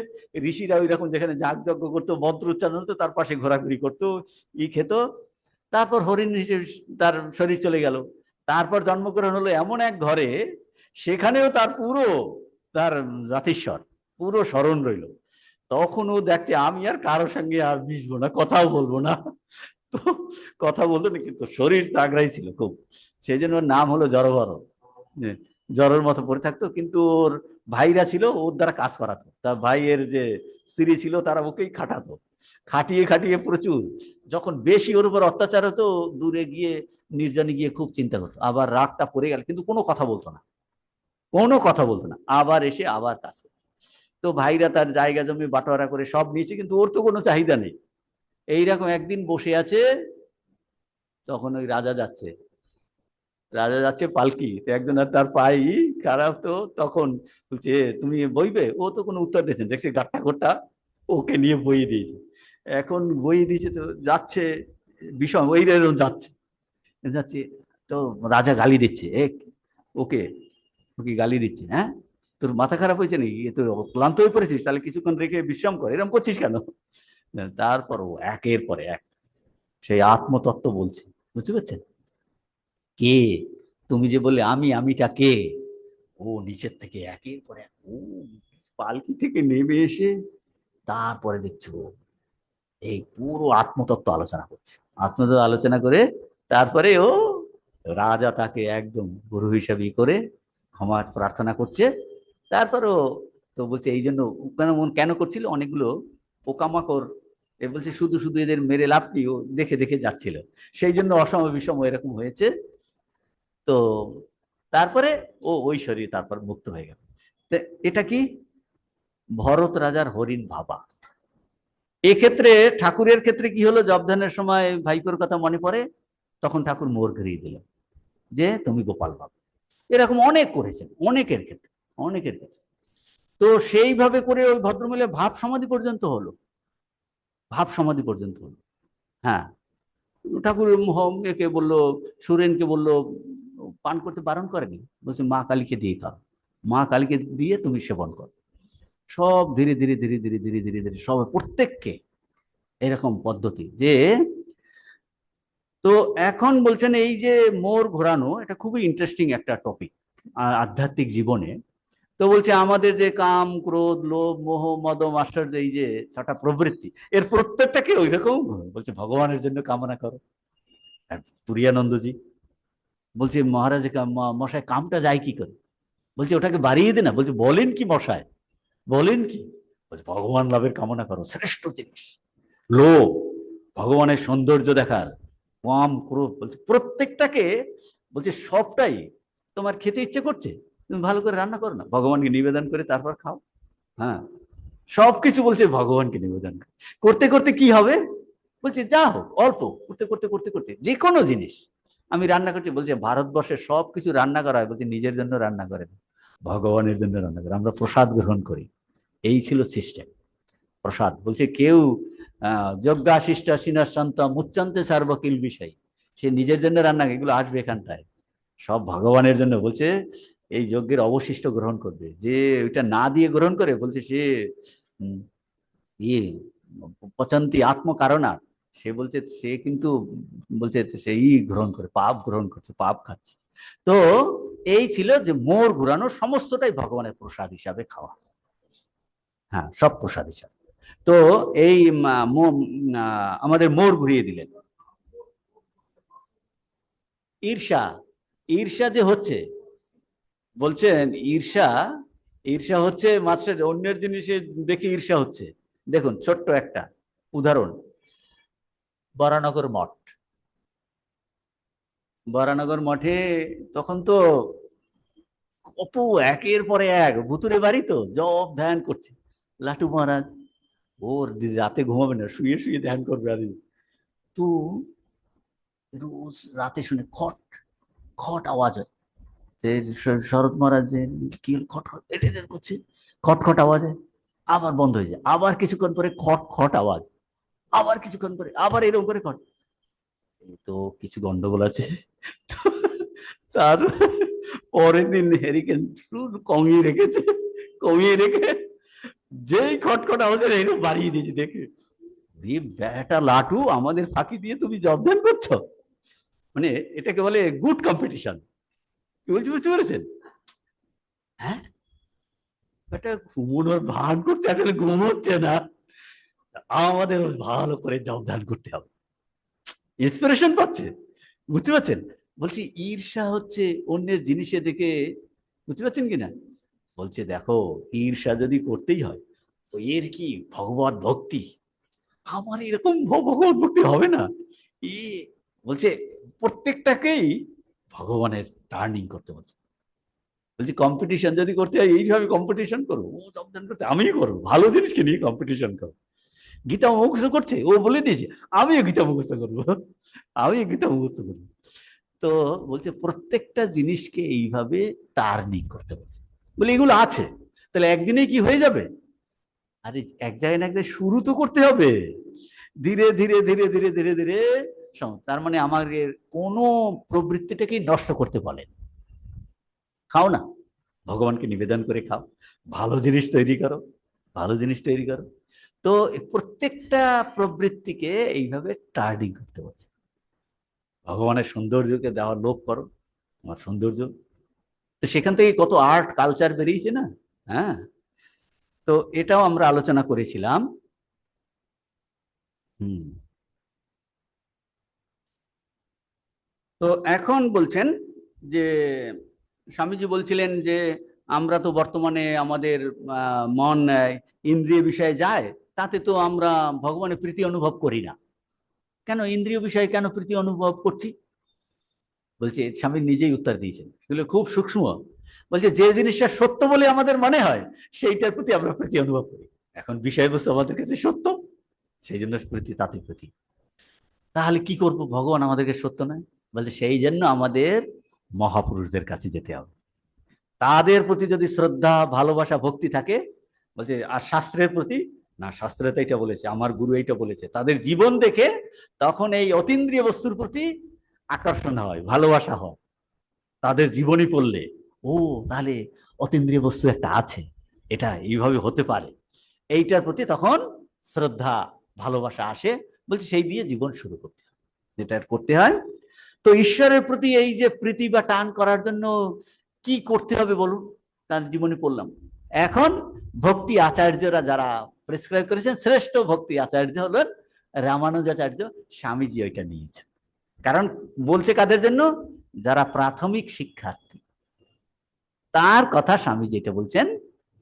ঋষিরা ওই রকম যেখানে যাগযজ্ঞ করতো, মন্ত্র উচ্চারণ হতো, তার পাশে ঘোরাঘুরি করতো, খেত। তারপর হরিণ হিসেবে তার শরীর চলে গেল। তারপর জন্মগ্রহণ হলো এমন এক ঘরে, সেখানেও তার পুরো তার জাতিস্বর পুরো স্মরণ রইল। তখন ও দেখছে আমি আর কারো সঙ্গে আর মিশবো না, কথাও বলবো না। তো কথা বলতো না, কিন্তু শরীর তাগড়াই ছিল খুব, সেই জন্য ওর নাম হলো জড়ভর। জড়ের মতো পড়ে থাকতো, কিন্তু ওর ভাইরা ছিল, ওর দ্বারা কাজ করাতো, তার ভাইয়ের যে স্ত্রী ছিল তারা ওকেই খাটাতো, খাটিয়ে খাটিয়ে প্রচুর। যখন বেশি ওর উপর অত্যাচার হতো, দূরে গিয়ে নির্জনে গিয়ে খুব চিন্তা করতো, আবার রাগটা পড়ে গেল, কিন্তু কোনো কথা বলতো না, কোনো কথা বলতো না, আবার এসে আবার কাজ করতো। তো ভাইরা তার জায়গা জমি বাটোয়ারা করে সব নিয়েছে, কিন্তু ওর তো কোনো চাহিদা নেই। এইরকম একদিন বসে আছে, তখন ওই রাজা যাচ্ছে, রাজা যাচ্ছে পালকি, তো একজন আর তার পাই খারাপ, তো তখন বলছে তুমি বইবে, ও তো কোনো উত্তর দিয়েছেন, দেখছি গাট্টা গোট্টা ওকে নিয়ে বই দিয়েছে। এখন বই দিয়েছে তো যাচ্ছে, বিষম ওই এরকম যাচ্ছে যাচ্ছে, তো রাজা গালি দিচ্ছে, ওকে ওকে গালি দিচ্ছে, হ্যাঁ তোর মাথা খারাপ হয়েছে নাকি, তোর ক্লান্ত হয়ে পড়েছিস, তাহলে কিছুক্ষণ রেখে বিশ্রাম কর, এরকম করছিস কেন? তারপর ও একের পরে এক সেই আত্মতত্ত্ব বলছে, বুঝতে পারছেন? কে তুমি যে বললে আমি, আমিটা কে? ও নিচের থেকে একের পর এক ও পালকি থেকে নেমে এসে তারপরে দেখছো এই পুরো আত্মতত্ত্ব আলোচনা করছে। আত্মতত্ত্ব আলোচনা করে তারপরে ও রাজা তাকে একদম গুরু হিসাবে করে ক্ষমা প্রার্থনা করছে। তারপরও তো বলছে এই জন্য কেন কেন করছিল, অনেকগুলো পোকামাকড় এ বলছে শুধু শুধু এদের মেরে লাভ কি, ও দেখে দেখে যাচ্ছিল, সেই জন্য অসম বিষম এরকম হয়েছে। তো তারপরে ও ওই শরীর তারপর মুক্ত হয়ে গেল। এটা কি ভরত রাজার হরিণ ভাবা। এক্ষেত্রে ঠাকুরের ক্ষেত্রে কি হলো, জবধানের সময় ভাইপোর কথা মনে পড়ে, তখন ঠাকুর মোর ঘুরিয়ে দিলেন যে তুমি গোপাল ভাব। এরকম অনেক করেছেন, অনেকের ক্ষেত্রে, অনেকের ক্ষেত্রে। তো সেইভাবে করে ওই ভদ্রমহিলা ভাব সমাধি পর্যন্ত হলো, ভাব সমাধি পর্যন্ত হলো। হ্যাঁ, ঠাকুর একে বললো, সুরেনকে বললো পান করতে বারণ করেনি, বলছে মা কালীকে দিয়ে খাও, মা কালীকে দিয়ে তুমি সেবন করো। সব ধীরে ধীরে ধীরে ধীরে ধীরে ধীরে ধীরে সব প্রত্যেককে এরকম পদ্ধতি যে। তো এখন বলছেন এই যে মোর ঘোরানো, এটা খুবই ইন্টারেস্টিং একটা টপিক আধ্যাত্মিক জীবনে। তো বলছে আমাদের যে কাম ক্রোধ লোভ মোহ মদ মাশ্চর্য, এই যে ছটা প্রবৃত্তি, এর প্রত্যেকটাকে ওই রকম বলছে ভগবানের জন্য কামনা করো। তুরিয়ানন্দজি বলছে মহারাজ মশাই কামটা যায় কি করে? বলছে ওটাকে বাড়িয়ে দে না। বলছে বলেন কি মশাই, বলেন কি? বলছে ভগবান লাভের কামনা করো, শ্রেষ্ঠ জিনিস। লোভ ভগবানের সৌন্দর্য দেখার, কাম ক্রোধ বলছে প্রত্যেকটাকে, বলছে সবটাই তোমার খেতে ইচ্ছে করছে, তুমি ভালো করে রান্না করো না, ভগবানকে নিবেদন করে তারপর খাও। হ্যাঁ, সবকিছু বলছে ভগবানকে নিবেদন করতে করতে কি হবে, বলছে যা হোক অল্প করতে করতে করতে করতে যে কোনো জিনিস আমি রান্না করছি, বলছে ভারতবর্ষের সবকিছু রান্না করা হয় বলছে নিজের জন্য রান্না করে না, ভগবানের জন্য রান্না করে, আমরা প্রসাদ গ্রহণ করি। এই ছিল সিস্টেম, প্রসাদ। বলছে কেউ যজ্ঞাশিষ্ট সিনাশান্ত মুচ্চান্তে সার্বকিল বিষয়, সে নিজের জন্য রান্না, এগুলো আসবে এখানটায়, সব ভগবানের জন্য। বলছে এই যজ্ঞের অবশিষ্ট গ্রহণ করবে, যে ওইটা না দিয়ে গ্রহণ করে বলছে সে ইয়ে পচন্তি আত্মকারণা, সে বলছে সে কিন্তু বলছে সেই গ্রহণ করে পাপ গ্রহণ করছে, পাপ খাচ্ছে। তো এই ছিল যে মোর ঘুরানো সমস্তটাই ভগবানের প্রসাদ হিসাবে খাওয়া। হ্যাঁ, সব প্রসাদ হিসাবে। তো এই আমাদের মোর ঘুরিয়ে দিলেন। ঈর্ষা, ঈর্ষা যে হচ্ছে, বলছেন ঈর্ষা, ঈর্ষা হচ্ছে মাত্র অন্যের জিনিসে দেখে ঈর্ষা হচ্ছে। দেখুন ছোট্ট একটা উদাহরণ, বরানগর মঠ। বরানগর মঠে তখন তো কত একের পরে এক ভুতুরে বাড়ি, তো জব ধ্যান করছে লাটু মহারাজ, ওর রাতে ঘুমাবে না, শুয়ে শুয়ে ধ্যান করবে। আর তো রোজ রাতে শুনে খট খট আওয়াজ হয়, শরৎ মহারাজের কি খট খট এটা করছে, খটখট আওয়াজ হয়, আবার বন্ধ হয়ে যায়, আবার কিছুক্ষণ পরে খট খট আওয়াজ, আবার কিছুক্ষণ পরে আবার এরকম করে খট। এই তো কিছু গন্ডগোল আছে। তার পরের দিন হেরিকেন কমিয়ে রেখেছে, কমিয়ে রেখে যেই খটখট আওয়াজ এরকম বাড়িয়ে দিয়েছে, দেখে ব্যাটা লাটু আমাদের ফাঁকি দিয়ে তুমি জবদান করছো, মানে এটাকে বলে গুড কম্পিটিশন। কি বলছি বুঝতে পেরেছেন? হ্যাঁ, এটা ঘুমোনোর ভান করছে, আসলে ঘুমোচ্ছে না, আমাদের ভালো করে জবদান করতে হবে, ইন্সপিরেশন পাচ্ছে। বুঝতে পারছেন? বলছি ঈর্ষা হচ্ছে অন্যের জিনিসে দেখে, বুঝতে পারছেন কিনা? বলছে দেখো ঈর্ষা যদি করতেই হয় তো এর কি ভগবত ভক্তি, আমার এরকম ভগবত ভক্তি হবে না। ই বলছে প্রত্যেকটাকেই ভগবানের টার্নিং করতে বলছে। বলছি কম্পিটিশন যদি করতে হয় এইভাবে কম্পিটিশন করো, ও যোগদান করছে আমি করবো, ভালো জিনিসকে নিয়ে কম্পিটিশন করো। গীতা মুখস্থ করছে, ও বলে দিয়েছে আমিও গীতা মুখস্থ করবো, আমিও গীতা মুখস্থ করবো। তো বলছে প্রত্যেকটা জিনিসকে এইভাবে টার্নিং করতে বলছে, বলে এগুলো আছে, তাহলে একদিনে কি হয়ে যাবে? আরে এক জায়গায় না এক জায়গায় শুরু তো করতে হবে, ধীরে ধীরে ধীরে ধীরে ধীরে ধীরে। তার মানে আমাদের কোন প্রবৃত্তিটাকে নষ্ট করতে বলেন, খাও না, ভগবানকে নিবেদন করে খাও, ভালো জিনিস তৈরি করো, ভালো জিনিস তৈরি করো। তো প্রত্যেকটা প্রবৃত্তিকে এইভাবে টার্নিং করতে বলছে। ভগবানের সৌন্দর্যকে দেওয়ার লোভ করো, তোমার সৌন্দর্য। তো সেখান থেকে কত আর্ট কালচার বেরিয়েছে না? হ্যাঁ, তো এটাও আমরা আলোচনা করেছিলাম। হুম। তো এখন বলছেন যে স্বামীজি বলছিলেন যে আমরা তো বর্তমানে আমাদের মন ইন্দ্রিয় বিষয়ে যায়, তাতে তো আমরা ভগবানের প্রীতি অনুভব করি না। কেন ইন্দ্রিয় বিষয়ে কেন প্রীতি অনুভব করছি? বলছে স্বামী নিজেই উত্তর দিয়েছেন, এগুলো খুব সূক্ষ্ম। বলছে যে জিনিসটা সত্য বলে আমাদের মনে হয় সেইটার প্রতি আমরা প্রীতি অনুভব করি। এখন বিষয়বস্তু আমাদের কাছে সত্য, সেই জন্য প্রীতি, তাতে প্রীতি। তাহলে কি করব, ভগবান আমাদেরকে সত্য নয়? বলছে সেই জন্য আমাদের মহাপুরুষদের কাছে যেতে হবে, তাদের প্রতি যদি শ্রদ্ধা ভালোবাসা ভক্তি থাকে। বলছে আর শাস্ত্রের প্রতি না, শাস্ত্রে তো এটা বলেছে, আমার গুরু এইটা বলেছে, তাদের জীবন দেখে তখন এই অতীন্দ্রিয় বস্তুর প্রতি আকর্ষণ হয়, ভালোবাসা হয়। তাদের জীবনী পড়লে ও তাহলে অতীন্দ্রিয় বস্তু একটা আছে, এটা এইভাবে হতে পারে, এইটার প্রতি তখন শ্রদ্ধা ভালোবাসা আসে। বলছে সেই দিয়ে জীবন শুরু করতে হয়, যেটা করতে হয়। তো ঈশ্বরের প্রতি এই যে প্রীতি বা টান করার জন্য কি করতে হবে বলুন, তার জীবনে পড়লাম। এখন ভক্তি আচার্যরা যারা প্রেসক্রাইব করেছেন, শ্রেষ্ঠ ভক্তি আচার্য হলেন রামানুজাচার্য। স্বামীজি ওইটা নিয়েছেন, কারণ বলছে কাদের জন্য? যারা প্রাথমিক শিক্ষার্থী, তার কথা স্বামীজি এটা বলছেন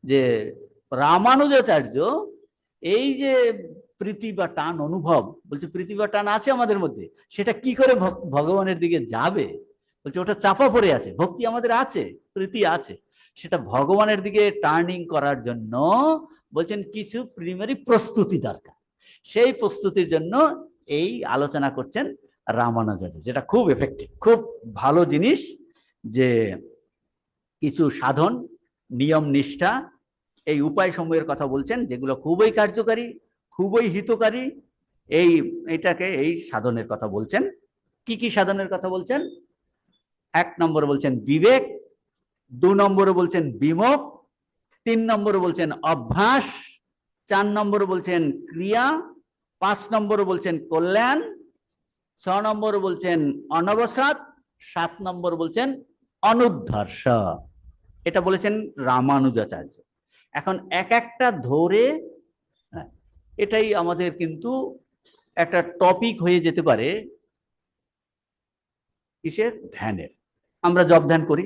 যে রামানুজাচার্য এই যে প্রীতি বা টান অনুভব, বলছে প্রীতি বা টান আছে আমাদের মধ্যে, সেটা কি করে ভগবানের দিকে যাবে? বলছে ওটা চাপা পড়ে আছে, ভক্তি আমাদের আছে, প্রীতি আছে, সেটা ভগবানের দিকে টার্নিং করার জন্য বলছেন কিছু প্রিলিমিনারি প্রস্তুতি দরকার। সেই প্রস্তুতির জন্য এই আলোচনা করছেন রামানুজাচার্য, যেটা খুব এফেক্টিভ, খুব ভালো জিনিস। যে কিছু সাধন, নিয়ম নিষ্ঠা, এই উপায় সমূহের কথা বলছেন, যেগুলো খুবই কার্যকারী, খুবই হিতকারী। এইটাকে এই সাধনের কথা বলছেন। কি কি সাধনের কথা বলছেন? 1 নম্বরে বলছেন বিবেক, 2 নম্বরে বলছেন বিমোখ, 3 নম্বরে বলছেন অভ্যাস, 4 নম্বরে বলছেন ক্রিয়া, 5 নম্বরে বলছেন কল্যাণ, 6 নম্বরে বলছেন অনবসাদ, 7 নম্বর বলছেন অনুদ্ধর্ষ। এটা বলেছেন রামানুজাচার্য। এখন এক একটা ধরে, এটাই আমাদের কিন্তু একটা টপিক হয়ে যেতে পারে কিসের? ধ্যানের। আমরা জপ ধ্যান করি,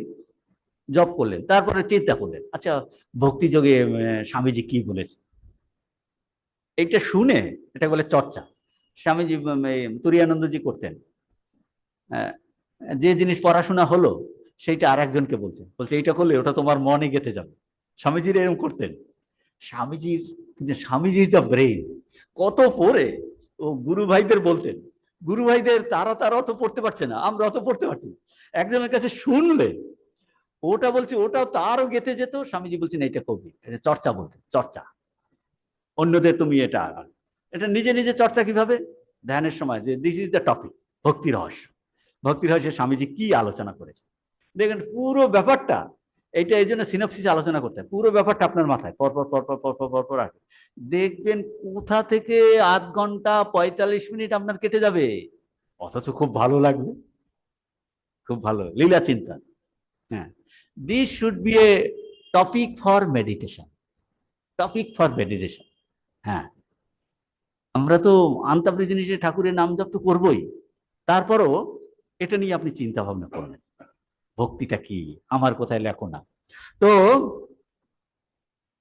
জপ করলেন, তারপরে চিন্তা করলেন আচ্ছা ভক্তি যোগে স্বামীজি কি বলেছে, এইটা শুনে এটা বলে চর্চা। স্বামীজি তুরীয়ানন্দজি করতেন, যে জিনিস পড়াশোনা হলো সেইটা আর একজনকে বলছেন, বলছে এইটা করলে ওটা তোমার মনে গেঁথে যাবে। স্বামীজির এরকম করতেন। স্বামীজির স্বামীজির যা ব্রেইন, কত পড়ে ও গুরু ভাইদের বলতেন। গুরু ভাইদের তারা অত পড়তে পারছে না, আমরা অত পড়তে পারছি না, একজনের কাছে শুনলে ওটা বলছে ওটাও তারও গেঁথে যেত। স্বামীজি বলছেন এইটা কবি, এটা চর্চা বলতেন, চর্চা। অন্যদের তুমি এটা এটা নিজে নিজে চর্চা কিভাবে? ধ্যানের সময়, যে দিস ইজ দ্য টপিক, ভক্তি রহস্য। ভক্তি রহস্যে স্বামীজি কি আলোচনা করেছে দেখেন, পুরো ব্যাপারটা। এইটা এই জন্য সিনপসিস আলোচনা করতে হয়, পুরো ব্যাপারটা আপনার মাথায় পরপর পরপর পরপর পরপর আসবে। দেখবেন কোথা থেকে 8 ঘন্টা 45 মিনিট আপনার কেটে যাবে, অথচ খুব ভালো লাগবে, খুব ভালো লীলা চিন্তা। হ্যাঁ, this should B A topic for meditation, topic for meditation. হ্যাঁ, আমরা তো আন্তাবৃ জিনিসে ঠাকুরের নাম জপ তো করবোই, তারপরও এটা নিয়ে আপনি চিন্তা ভাবনা করবেন, ভক্তিটা কি, আমার কোথায় লেখো না। তো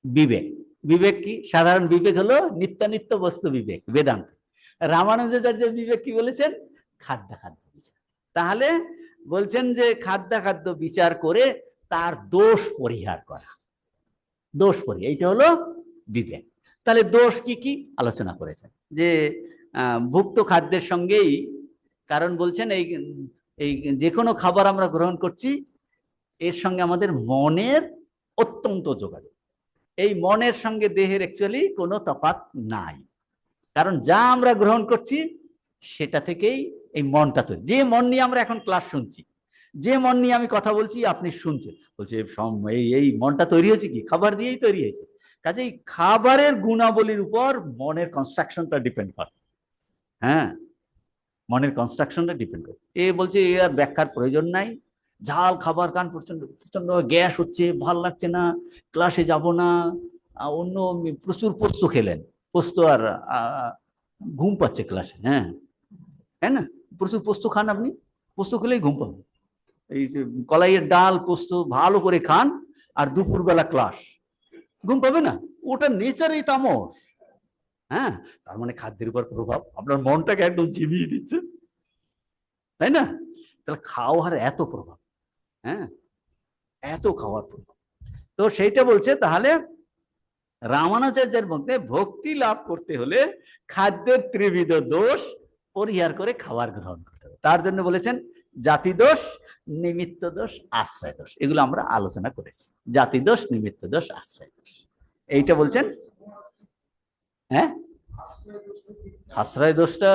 বিবেক, বিবেক কি? সাধারণ বিবেক হলো নিত্যানিত্য বস্তু বিবেক, বেদান্ত। রামানুজাচার্যের বিবেক কি বলেছেন? খাদ্য খাদ্য বিচার। তাহলে বলছেন যে খাদ্য খাদ্য বিচার করে তার দোষ পরিহার করা, দোষ পরিহার, এইটা হলো বিবেক। তাহলে দোষ কি কি আলোচনা করেছেন, যে ভুক্ত খাদ্যের সঙ্গেই, কারণ বলছেন এই যে কোনো খাবার আমরা গ্রহণ করছি, এর সঙ্গে আমাদের মনের অত্যন্ত যোগাযোগ। এই মনের সঙ্গে দেহের অ্যাকচুয়ালি কোনো তফাৎ নাই, কারণ যা আমরা গ্রহণ করছি সেটা থেকেই এই মনটা তৈরি। যে মন নিয়ে আমরা এখন ক্লাস শুনছি, যে মন নিয়ে আমি কথা বলছি আপনি শুনছেন, বলছে এই এই মনটা তৈরি হয়েছে কি? খাবার দিয়েই তৈরি হয়েছে। কাজেই খাবারের গুণাবলীর উপর মনের কনস্ট্রাকশনটা ডিপেন্ড করে। হ্যাঁ, মনের কনস্ট্রাকশনটা ডিপেন্ড করে। এ বলছে এ আর ব্যাখ্যার প্রয়োজন নাই, ঝাল খাবার খান, প্রচন্ড প্রচন্ড গ্যাস হচ্ছে, ভাল লাগছে না, ক্লাসে যাব না। অন্য প্রচুর পোস্ত খেলেন, পোস্ত আর ঘুম পাচ্ছে ক্লাসে। হ্যাঁ, হ্যাঁ না, প্রচুর পোস্ত খান, আপনি পোস্ত খেলেই ঘুম পাবেন। এই যে কলাইয়ের ডাল পোস্ত ভালো করে খান, আর দুপুরবেলা ক্লাস, ঘুম পাবে না? ওটা নেচারেই তামস। হ্যাঁ, তার মানে খাদ্যের উপর প্রভাব আপনার মনটাকে একদম চিবিয়ে দিচ্ছে, তাই না? তাহলে খাওয়ার এত প্রভাব, হ্যাঁ, এত খাওয়ার প্রভাব। তো সেইটা বলছে, তাহলে রামানুজাচার্যের মধ্যে ভক্তি লাভ করতে হলে খাদ্যের ত্রিবিধ দোষ পরিহার করে খাবার গ্রহণ করতে হবে। তার জন্য বলেছেন জাতি দোষ, নিমিত্ত দোষ, আশ্রয় দোষ। এগুলো আমরা আলোচনা করেছি, জাতি দোষ, নিমিত্ত দোষ, আশ্রয় দোষ। এইটা বলছেন। হ্যাঁ, আশ্রয় দোষটা,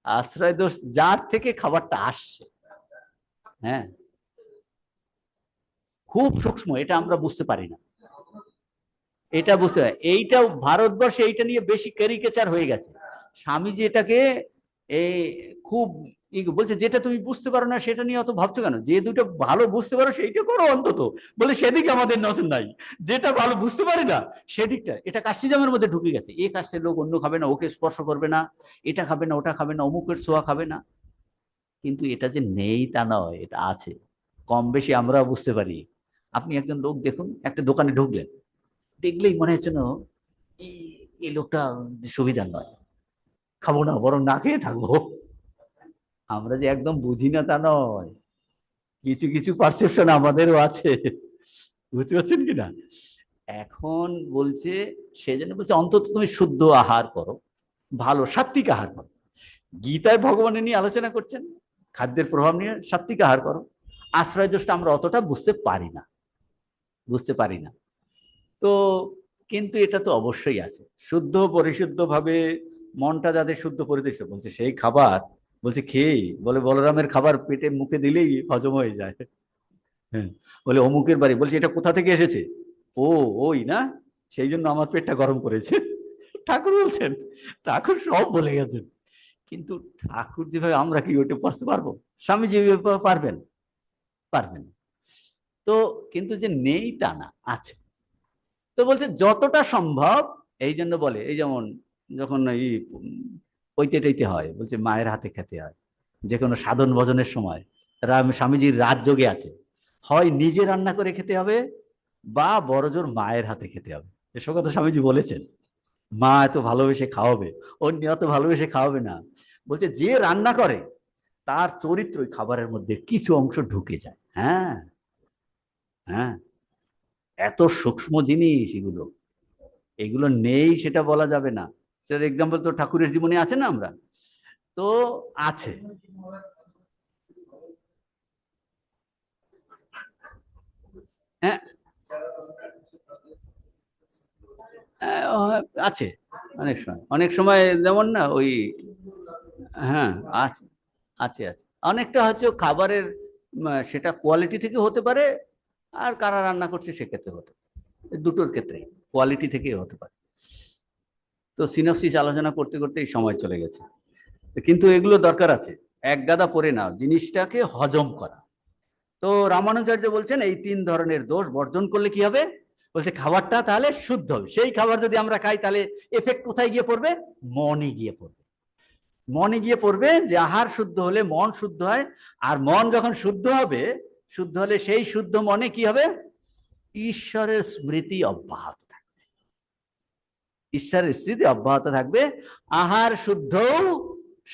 আশ্রয় দোষ যার থেকে খাবারটা আসছে, হ্যাঁ, খুব সূক্ষ্ম, এটা আমরা বুঝতে পারি না। এটা বুঝতে হয়, এইটা ভারতবর্ষে এইটা নিয়ে বেশি ক্যারিকেচার হয়ে গেছে। স্বামীজি এটাকে এই খুব বলছে, যেটা তুমি বুঝতে পারো না সেটা নিয়ে অত ভাবছো কেন? যে দুটো ভালো বুঝতে পারো সেইটা করো অন্তত। বলে সেদিকে আমাদের নজর নাই, যেটা ভালো বুঝতে পারি না সেদিকটা। এটা কাস্টিজমের মধ্যে ঢুকে গেছে, এ কাস্টের লোক অন্য খাবে না, ওকে স্পর্শ করবে না, এটা খাবে না, ওটা খাবে না, অমুকের ছোঁয়া খাবে না। কিন্তু এটা যে নেই তা নয়, এটা আছে, কম বেশি আমরা বুঝতে পারি। আপনি একজন লোক দেখুন, একটা দোকানে ঢুকলেন, দেখলেই মনে হচ্ছে না এই লোকটা সুবিধার নয়, খাবো না, বরং না খেয়ে থাকবো। আমরা যে একদম বুঝি না তা নয়, কিছু কিছু পারসেপশন আমাদেরও আছে, বুঝতে পারছেন কিনা? এখন বলছে, সেজন্য বলছে অন্তত তুমি শুদ্ধ আহার করো, ভালো সাত্বিক আহার করো। গীতায় ভগবানের নিয়ে আলোচনা করছেন, খাদ্যের প্রভাব নিয়ে সাত্বিক আহার করো। আশ্রয় দোষটা আমরা অতটা বুঝতে পারি না, বুঝতে পারি না। তো কিন্তু এটা তো অবশ্যই আছে, শুদ্ধ পরিশুদ্ধ ভাবে মনটা যাদের শুদ্ধ পরিদৃষ্ট, বলছে সেই খাবার, বলছে খেয়েই, বলে বলরামের খাবার পেটে মুখে দিলেই হজম হয়ে যায়। হ্যাঁ, বলে অমুকের বাড়ি, বলছে এটা কোথা থেকে এসেছে? ও ওই না, সেই জন্য আমার পেটটা গরম করেছে। ঠাকুর বলছেন, ঠাকুর সব বলে গেছেন। কিন্তু ঠাকুর যেভাবে, আমরা কি ওইটা বুঝতে পারবো? স্বামীজি পারবেন? পারবেন। তো কিন্তু যে নেই তা না, আছে। তো বলছে যতটা সম্ভব, এই জন্য বলে, এই যেমন যখন এই পৈতে টইতে হয়, বলছে মায়ের হাতে খেতে হয়। যে কোনো সাধন ভজনের সময় স্বামীজির রাজযোগে আছে, হয় নিজে রান্না করে খেতে হবে, বা বড়জোর মায়ের হাতে খেতে হবে। এসব কথা স্বামীজি বলেছেন। মা এত ভালোবেসে খাওয়াবে, অন্য এত ভালোবেসে খাওয়াবে না। বলছে যে রান্না করে তার চরিত্র খাবারের মধ্যে কিছু অংশ ঢুকে যায়। হ্যাঁ, হ্যাঁ, এত সূক্ষ্ম জিনিস এগুলো, এগুলো নেই সেটা বলা যাবে না। সেটার এক্সাম্পল তো ঠাকুরের জীবনে আছে না, আমরা তো আছে। হ্যাঁ, আছে, অনেক সময়, অনেক সময় যেমন না ওই, হ্যাঁ, আছে, আছে, আছে। অনেকটা হচ্ছে খাবারের সেটা কোয়ালিটি থেকে হতে পারে, আর কারা রান্না করছে সেক্ষেত্রে হতে পারে, দুটোর ক্ষেত্রে কোয়ালিটি থেকে হতে পারে। তো সিনপসিস আলোচনা করতে করতে এই সময় চলে গেছে। কিন্তু এগুলো দরকার আছে, এক গাদা পড়ে না, জিনিসটাকে হজম করা। তো রামানুজাচার্য বলছেন এই তিন ধরনের দোষ বর্জন করলে কি হবে? বলছে খাবারটা তাহলে শুদ্ধ হবে। সেই খাবার যদি আমরা খাই তাহলে এফেক্ট কোথায় গিয়ে পড়বে? মনে গিয়ে পড়বে। মনে গিয়ে পড়বে, যে আহার শুদ্ধ হলে মন শুদ্ধ হয়। আর মন যখন শুদ্ধ হবে, শুদ্ধ হলে সেই শুদ্ধ মনে কি হবে? ঈশ্বরের স্মৃতি অব্যাহত থাকবে, ঈশ্বরের স্মৃতি অব্যাহত থাকবে। আহার শুদ্ধ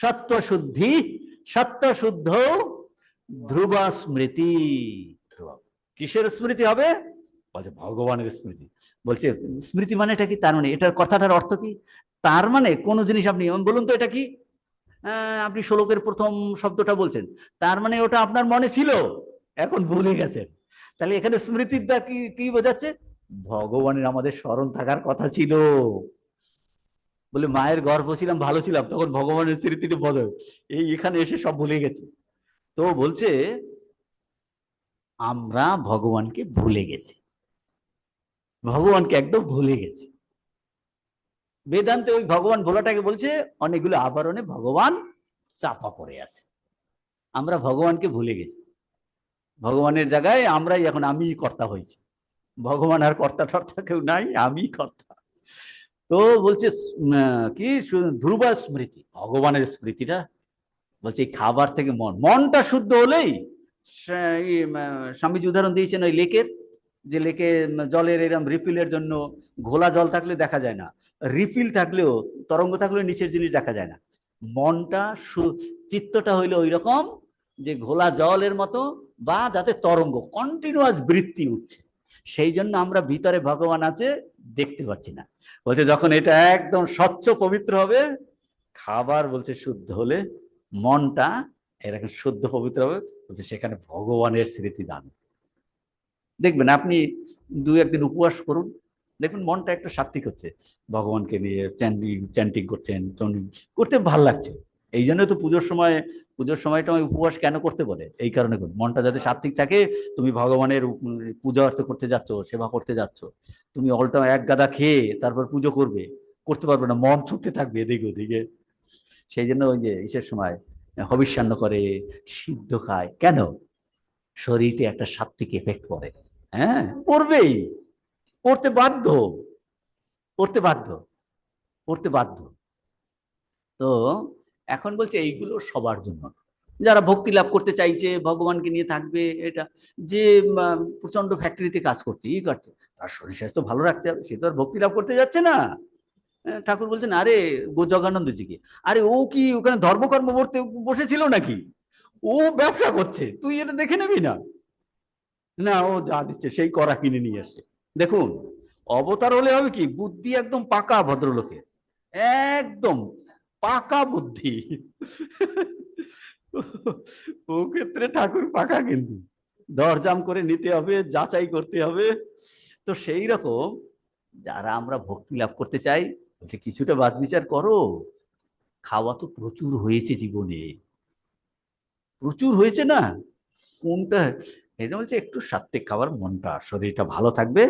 সত্য শুদ্ধি, সত্য শুদ্ধ ধ্রুব স্মৃতি। ধ্রুব কিসের স্মৃতি হবে? বলছে ভগবানের স্মৃতি। বলছে স্মৃতি মানে এটা কি? তার মানে এটার কথাটার অর্থ কি? তার মানে কোন জিনিস আপনি বলুন তো এটা কি? আপনি শ্লোকের প্রথম শব্দটা বলছেন, তার মানে ওটা আপনার মনে ছিল, এখন ভুলে গেছেন। তাহলে এখানে স্মৃতির দ্বারা কি কি বোঝাচ্ছে? ভগবানের আমাদের স্মরণ থাকার কথা ছিল। বলে মায়ের গর্ভ ছিলাম, ভালো ছিলাম, তখন ভগবানের স্মৃতিটা বদল, এই এখানে এসে সব ভুলে গেছে। তো বলছে আমরা ভগবানকে ভুলে গেছি, ভগবানকে একদম ভুলে গেছি। বেদান্তে ওই ভগবান ভোলাটাকে বলছে অনেকগুলো আবরণে ভগবান চাপা পড়ে আছে, আমরা ভগবানকে ভুলে গেছি। ভগবানের জায়গায় আমরাই এখন আমি কর্তা হয়েছি, ভগবান আর কর্তা টর্তা কেউ নাই, আমি কর্তা। তো বলছে কি ধ্রুবা স্মৃতি, ভগবানের স্মৃতিটা বলছে এই খাবার থেকে মনটা শুদ্ধ হলেই, স্বামীজি উদাহরণ দিয়েছেন ওই লেকের, যে লেকে জলের এরকম রিফিলের জন্য ঘোলা জল থাকলে দেখা যায় না, রিফিল থাকলেও তরঙ্গ থাকলেও নিচের জিনিস দেখা যায় না। মনটা চিত্তটা হইলো ওই রকম যে ঘোলা জলের মতো, বা যাতে তরঙ্গ কন্টিনিউয়াস বৃত্তি উঠছে, সেই জন্য আমরা ভিতরে ভগবান আছে দেখতে পাচ্ছি না। বলছে যখন এটা একদম স্বচ্ছ পবিত্র হবে, খাবার বলছে শুদ্ধ হলে মনটা এরকম শুদ্ধ পবিত্র হবে, বলছে সেখানে ভগবানের স্মৃতি দান। দেখবেন আপনি দু একদিন উপবাস করুন, দেখুন মনটা একটু সাত্বিক হচ্ছে, ভগবানকে নিয়ে চ্যান্টিং করছেন, করতে ভাল লাগছে। এই জন্য তো পুজোর সময়টা উপবাস কেন করতে বলে, এই কারণে মনটা যাতে সাত্বিক থাকে। তুমি ভগবানের পূজা অর্থ করতে যাচ্ছ, সেবা করতে যাচ্ছ, তুমি অলটা এক গাদা খেয়ে তারপর পুজো করতে পারবে না, মন ছুটতে থাকবে এদিকে ওদিকে। সেই জন্য ওই যে ইসের সময় হবিষ্যান্ন করে, সিদ্ধ খায় কেন? শরীরে একটা সাত্বিক এফেক্ট পড়ে। হ্যাঁ, পড়বেই, পড়তে বাধ্য, পড়তে বাধ্য, পড়তে বাধ্য। তো এখন বলছে এইগুলো সবার জন্য, যারা ভক্তি লাভ করতে চাইছে, ভগবানকে নিয়ে থাকবে, এটা যে প্রচন্ড ফ্যাক্টরিতে কাজ করছে, ই করছে, তার শরীর স্বাস্থ্য ভালো রাখতে হবে, সে তো আর ভক্তি লাভ করতে যাচ্ছে না। ঠাকুর বলছেন আরে জগানন্দজিকে, আরে ও কি ওখানে ধর্মকর্ম করতে বসেছিল নাকি? ও ব্যবসা করছে, তুই এটা দেখে নেবি না? না, ও যা দিচ্ছে সেই করা কিনে নিয়ে আসে। দেখুন, অবতার হলে হবে কি, বুদ্ধি একদম পাকা ভদ্রলোকের, একদম পাকা বুদ্ধি। ও ক্ষেত্রে ঠাকুর পাকা, কিন্তু দরজাম করে নিতে হবে, যাচাই করতে হবে। তো সেই রকম যারা আমরা ভক্তি লাভ করতে চাই, বলছে কিছুটা বাদ বিচার করো, খাওয়া তো প্রচুর হয়েছে জীবনে, প্রচুর হয়েছে না, কোনটা? এটা বলছে একটু সাত্বিক খাবার, মনটা শরীরটা ভালো থাকবে,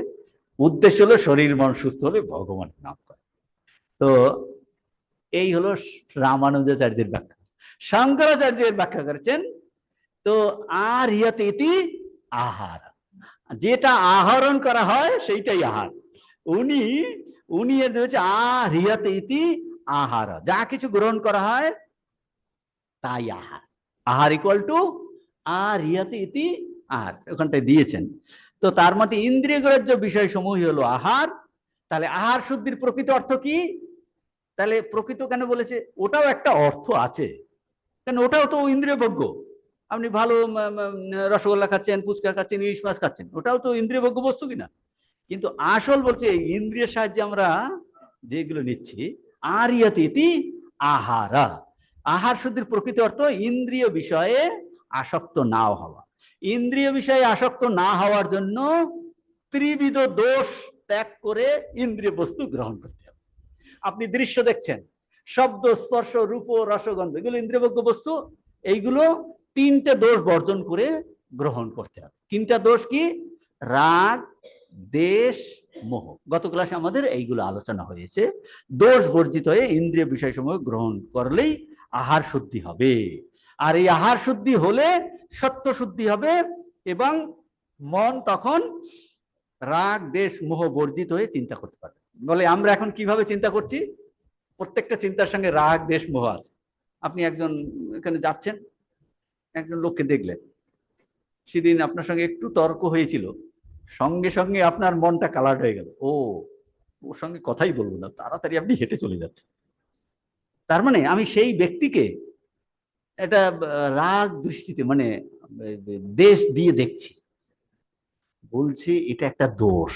উদ্দেশ্য হলো শরীর মন সুস্থ হলে ভগবান নাম করে। তো এই হলো রামানুজাচার্যের ব্যাখ্যা। শঙ্করাচার্যের ব্যাখ্যা করেছেন, তো আর ইয়াতে ইতি আহার, যেটা আহরণ করা হয় সেইটাই আহার। উনি উনি এর হচ্ছে আর ইয়াতে ইতি আহার, যা কিছু গ্রহণ করা হয় তাই আহার। আহার ইকুয়াল টু আর ইয়াতে ইতি আহার, ওখানটায় দিয়েছেন। তো তার মধ্যে ইন্দ্রিয় গ্রাহ্য বিষয় সমূহই হলো আহার। তাহলে আহার শুদ্ধির প্রকৃত অর্থ কি? তাহলে প্রকৃত কেন বলেছে? ওটাও একটা অর্থ আছে, কেন ওটাও তো ইন্দ্রিয় ভোগ্য। আপনি ভালো রসগোল্লা খাচ্ছেন, ফুচকা খাচ্ছেন, ইলিশ মাছ খাচ্ছেন, ওটাও তো ইন্দ্রিয় ভোগ্য বস্তু কিনা? কিন্তু আসল বলছে ইন্দ্রিয়ের সাহায্যে আমরা যেগুলো নিচ্ছি, আর ইয়াতি আহারা, আহার শুদ্ধির প্রকৃত অর্থ ইন্দ্রিয় বিষয়ে আসক্ত না হওয়া। ইন্দ্রিয় বিষয়ে আসক্ত না হওয়ার জন্য ত্রিবিধ দোষ ত্যাগ করে ইন্দ্রিয় বস্তু গ্রহণ করতে হবে। আপনি দৃশ্য দেখছেন, শব্দ, স্পর্শ, রূপ, রসগন্ধ, এগুলো ইন্দ্রিয়ভোগ্য বস্তু, এইগুলো তিনটে দোষ বর্জন করে গ্রহণ করতে হবে। তিনটা দোষ কি? রাগ, দেশ, মোহ। গত ক্লাসে আমাদের এইগুলো আলোচনা হয়েছে। দোষ বর্জিত হয়ে ইন্দ্রিয় বিষয়সমূহ গ্রহণ করলেই আহার শুদ্ধি হবে। আর এই আহার শুদ্ধি হলে সত্য শুদ্ধি হবে, এবং মন তখন রাগ, দেশ, মোহ বর্জিত হয়ে চিন্তা করতে পারবে। বলে আমরা এখন কিভাবে চিন্তা করছি? প্রত্যেকটা চিন্তার সঙ্গে রাগ, দেশ, মোহ আছে। আপনি একজন এখানে যাচ্ছেন, একজন লোককে দেখলেন, সেদিন আপনার সঙ্গে একটু তর্ক হয়েছিল, সঙ্গে সঙ্গে আপনার মনটা কালার্ড হয়ে গেল, ওর সঙ্গে কথাই বলবো না, তাড়াতাড়ি আপনি হেঁটে চলে যাচ্ছেন। তার মানে আমি সেই ব্যক্তিকে এটা রাগ দৃষ্টিতে, মানে দেশ দিয়ে দেখছি, বলছি এটা একটা দোষ।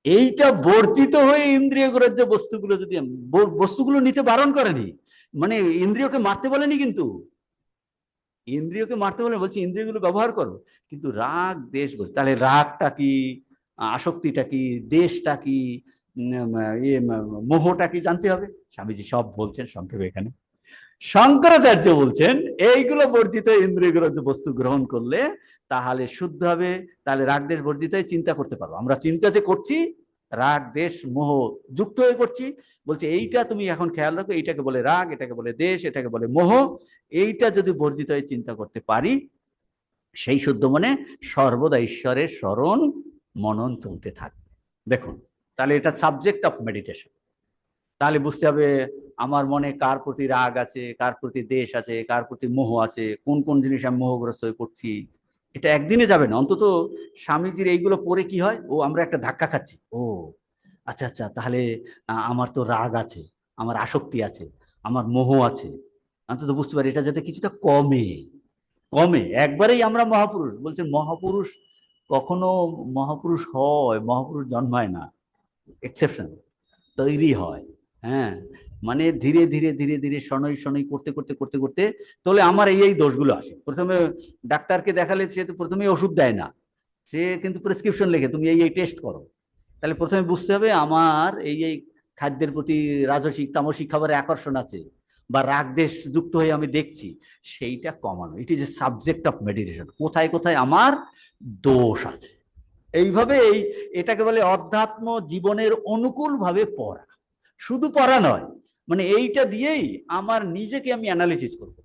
এইটা বর্জিত হয়ে ইন্দ্রিয় গ্রাহ্য বস্তুগুলো যদি, বস্তুগুলো নিতে বারণ করেনি, মানে ইন্দ্রিয়কে মারতে বলেনি, কিন্তু ইন্দ্রিয়কে মারতে বলে, বলছি ইন্দ্রিয়গুলো ব্যবহার করো। কিন্তু রাগ দেশ বলছে, তাহলে রাগটা কি, আসক্তিটা কি, দেশটা কি, মোহটা কি জানতে হবে। স্বামীজি সব বলছেন সংক্ষেপে এখানে। শঙ্করাচার্য বলছেন এইগুলো বর্জিত ইন্দ্রিয়গুলো বস্তু গ্রহণ করলে তাহলে শুদ্ধ হবে, তাহলে রাগ দেশ বর্জিত হয়ে চিন্তা করতে পারবো। আমরা চিন্তা যে করছি রাগ দেশ মোহ যুক্ত হয়ে করছি, বলছে এইটা তুমি এখন খেয়াল রাখো, এইটাকে বলে রাগ, এটাকে বলে দেশ, এটাকে বলে মোহ। এইটা যদি বর্জিত হয়ে চিন্তা করতে পারি, সেই শুদ্ধ মনে সর্বদা ঈশ্বরের স্মরণ মনন চলতে থাকবে। দেখুন, তাহলে এটা সাবজেক্ট অফ মেডিটেশন। তাহলে বুঝতে হবে আমার মনে কার প্রতি রাগ আছে, কার প্রতি দেশ আছে, কার প্রতি মোহ আছে, কোন কোন জিনিস আমি মোহগ্রস্ত হয়ে পড়ছি। এটা একদিনে যাবে না। অন্তত স্বামীজির এইগুলো পড়ে কি হয়, ও আমরা একটা ধাক্কা খাচ্ছি, ও আচ্ছা আচ্ছা, তাহলে আমার তো রাগ আছে, আমার আসক্তি আছে, আমার মোহ আছে, অন্তত বুঝতে পারি এটা যাতে কিছুটা কমে। কমে একবারেই আমরা মহাপুরুষ বলছেন। মহাপুরুষ কখনো মহাপুরুষ হয়, মহাপুরুষ জন্মায় না, এক্সেপশন তৈরি হয়। হ্যাঁ, মানে ধীরে ধীরে ধীরে ধীরে শনৈ শনৈ করতে করতে করতে করতে তাহলে আমার এই দোষগুলো আসে। প্রথমে ডাক্তারকে দেখালে সে তো প্রথমেই ওষুধ দেয় না, সে কিন্তু প্রেসক্রিপশন লেখে তুমি এই টেস্ট করো। তাহলে প্রথমে বুঝতে হবে আমার এই খাদ্যের প্রতি রাজসিক তামসিক খাবারের আকর্ষণ আছে, বা রাগ দেশ যুক্ত হয়ে আমি দেখছি, সেইটা কমানো। It is a subject of meditation. কোথায় কোথায় আমার দোষ আছে, এইভাবে এটাকে বলে অধ্যাত্ম জীবনের অনুকূল ভাবে পড়া। শুধু পড়া নয়, মানে এইটা দিয়েই আমার নিজেকে আমি অ্যানালিসিস করব।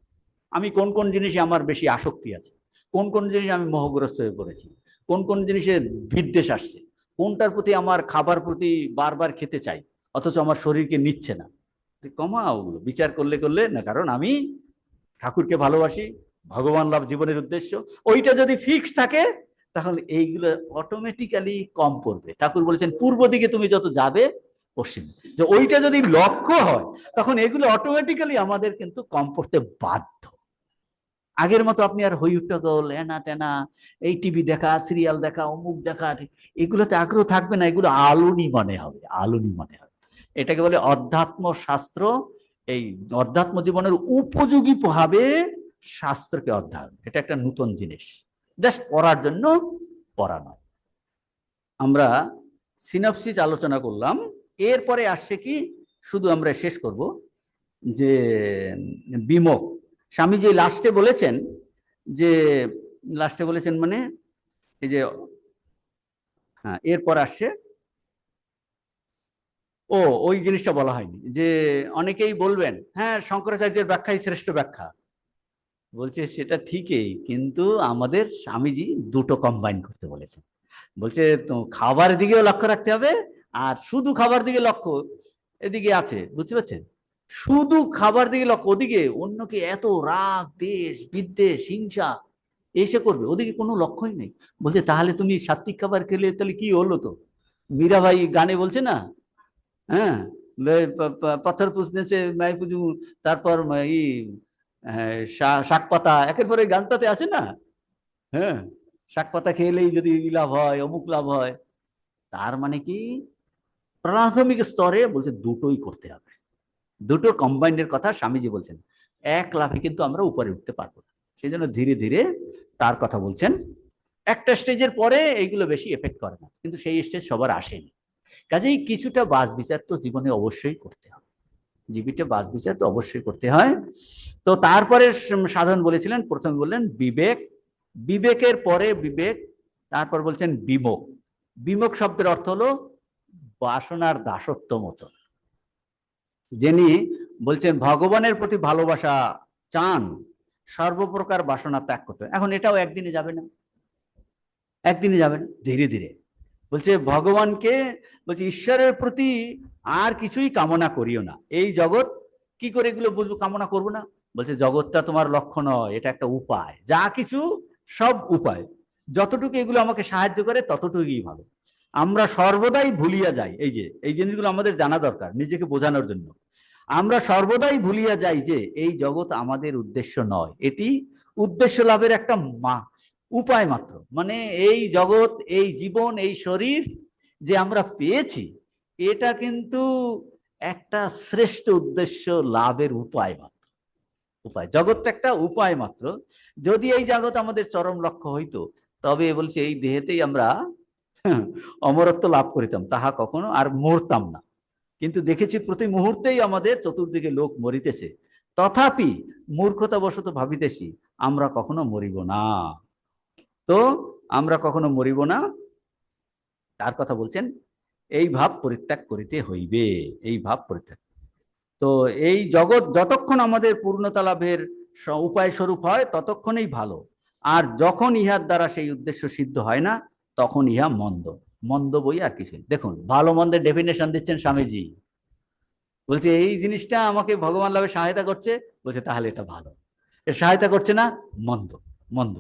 আমি কোন কোন জিনিসে আমার বেশি আসক্তি আছে, কোন কোন জিনিসে আমি মোহগ্রস্ত হয়ে পড়েছি, কোন কোন জিনিসে বিদ্বেষ আসছে, কোনটার প্রতি আমার খাবার প্রতি বারবার খেতে চাই অথচ আমার শরীরকে নিচ্ছে না। কমাও ওগুলো, বিচার করলে করলে না, কারণ আমি ঠাকুরকে ভালোবাসি, ভগবান লাভ জীবনের উদ্দেশ্য। ওইটা যদি ফিক্স থাকে তাহলে এইগুলো অটোমেটিক্যালি কম পড়বে। ঠাকুর বলেছেন পূর্ব দিকে তুমি যত যাবে পশ্চিম, যে ওইটা যদি লক্ষ্য হয় তখন এগুলো অটোমেটিক্যালি আমাদের কিন্তু কম পড়তে বাধ্য। আগের মতো আপনি আর হইহুট্টগোল এনা টেনা, এই টিভি দেখা, সিরিয়াল দেখা, অমুক দেখা, এগুলোতে আগ্রহ থাকবে না। এগুলো আলুনি মনে হবে, আলুনি মনে হবে। এটাকে বলে অধ্যাত্ম শাস্ত্র। এই অধ্যাত্ম জীবনের উপযোগী ভাবে শাস্ত্রকে অধ্যয়ন, এটা একটা নতুন জিনিস, জাস্ট পড়ার জন্য পড়া নয়। আমরা সিনপসিস আলোচনা করলাম, এরপরে আসছে কি, শুধু আমরা শেষ করব যে বিমোখ। স্বামীজি লাস্টে বলেছেন যে, লাস্টে বলেছেন মানে এই যে, হ্যাঁ এরপর আসছে, ও ওই জিনিসটা বলা হয়নি যে অনেকেই বলবেন হ্যাঁ শঙ্করাচার্যের ব্যাখ্যাই শ্রেষ্ঠ ব্যাখ্যা। বলছে সেটা ঠিকই, কিন্তু আমাদের স্বামীজি দুটো কম্বাইন করতে বলেছেন। বলছে তো খাবার দিকেও লক্ষ্য রাখতে হবে, আর শুধু খাবার দিকে লক্ষ্য এদিকে আছে, বুঝতে পারছেন? শুধু খাবার দিকে লক্ষ্য, ওদিকে অন্যকে এত রাগ দেশ বিদ্বেষ হিংসা এসে করবে, ওদিকে কোনো লক্ষ্যই নেই। বলছে তাহলে তুমি সাত্বিক খাবার খেলে তাহলে কি হলো? তো মীরাবাই গানে বলছে না, হ্যাঁ পাথর পুষনে সে মাই পুজু, তারপর ই শাক পাতা, একের পরে গানটাতে আছে না, হ্যাঁ শাক পাতা খেলেই যদি লাভ হয়, অমুক লাভ হয়। তার মানে কি প্রাথমিক স্তরে বলছে দুটোই করতে হবে, দুটো কম্বাইন্ডের কথা স্বামীজি বলছেন। এক লাফে কিন্তু আমরা উপরে উঠতে পারবো না, সেই জন্য ধীরে ধীরে তার কথা বলছেন। একটা স্টেজের পরে এইগুলো বেশি এফেক্ট করে না, কিন্তু সেই স্টেজ সবার আসেনি। কাজেই কিছুটা বাছ বিচার তো জীবনে অবশ্যই করতে হয়, জীবিতে বাছ বিচার তো অবশ্যই করতে হয়। তো তারপরে সাধন বলেছিলেন, প্রথমে বললেন বিবেক, বিবেকের পরে বিবেক, তারপর বলছেন বিমোখ। বিমোখ শব্দের অর্থ হলো বাসনার দাসত্ব মোচন। যিনি বলছেন ভগবানের প্রতি ভালোবাসা চান, সর্বপ্রকার বাসনা ত্যাগ করতে। এখন এটাও একদিনে যাবে না, একদিনে যাবে না, ধীরে ধীরে। বলছে ভগবানকে, বলছে ঈশ্বরের প্রতি আর কিছুই কামনা করিও না। এই জগৎ কি করে এগুলো বলবো কামনা করবো না? বলছে জগৎটা তোমার লক্ষ্য নয়, এটা একটা উপায়, যা কিছু সব উপায়, যতটুকু এগুলো আমাকে সাহায্য করে ততটুকুই ভালো। আমরা সর্বদাই ভুলিয়া যাই, এই যে এই জিনিসগুলো আমাদের জানা দরকার নিজেকে বোঝানোর জন্য। আমরা সর্বদাই ভুলিয়া যাই যে এই জগৎ আমাদের উদ্দেশ্য নয়, এটি উদ্দেশ্য লাভের একটা উপায় মাত্র। মানে এই জগৎ, এই জীবন, এই শরীর যে আমরা পেয়েছি, এটা কিন্তু একটা শ্রেষ্ঠ উদ্দেশ্য লাভের উপায় মাত্র। উপায়, জগৎটা একটা উপায় মাত্র। যদি এই জগৎ আমাদের চরম লক্ষ্য হইতো, তবে বলছে এই দেহেতেই আমরা অমরত্ব লাভ করিতাম, তাহা কখনো আর মরতাম না। কিন্তু দেখেছি প্রতি মুহূর্তেই আমাদের চতুর্দিকে লোক মরিতেছে, তথাপি মূর্খতাবশত ভাবিতেছি আমরা কখনো মরিব না। তো আমরা কখনো মরিব না, তার কথা বলছেন, এই ভাব পরিত্যাগ করিতে হইবে, এই ভাব পরিত্যাগ। তো এই জগৎ যতক্ষণ আমাদের পূর্ণতা লাভের উপায় স্বরূপ হয় ততক্ষণই ভালো, আর যখন ইহার দ্বারা সেই উদ্দেশ্য সিদ্ধ হয় না তখন ইহা মন্দ। মন্দ বই আর কিছু। দেখুন ভালো মন্দের ডেফিনেশন দিচ্ছেন স্বামীজি, বলছে এই জিনিসটা আমাকে ভগবান লাভে সহায়তা করছে, বলছে তাহলে এটা ভালো, এর সহায়তা করছে না মন্দ। মন্দ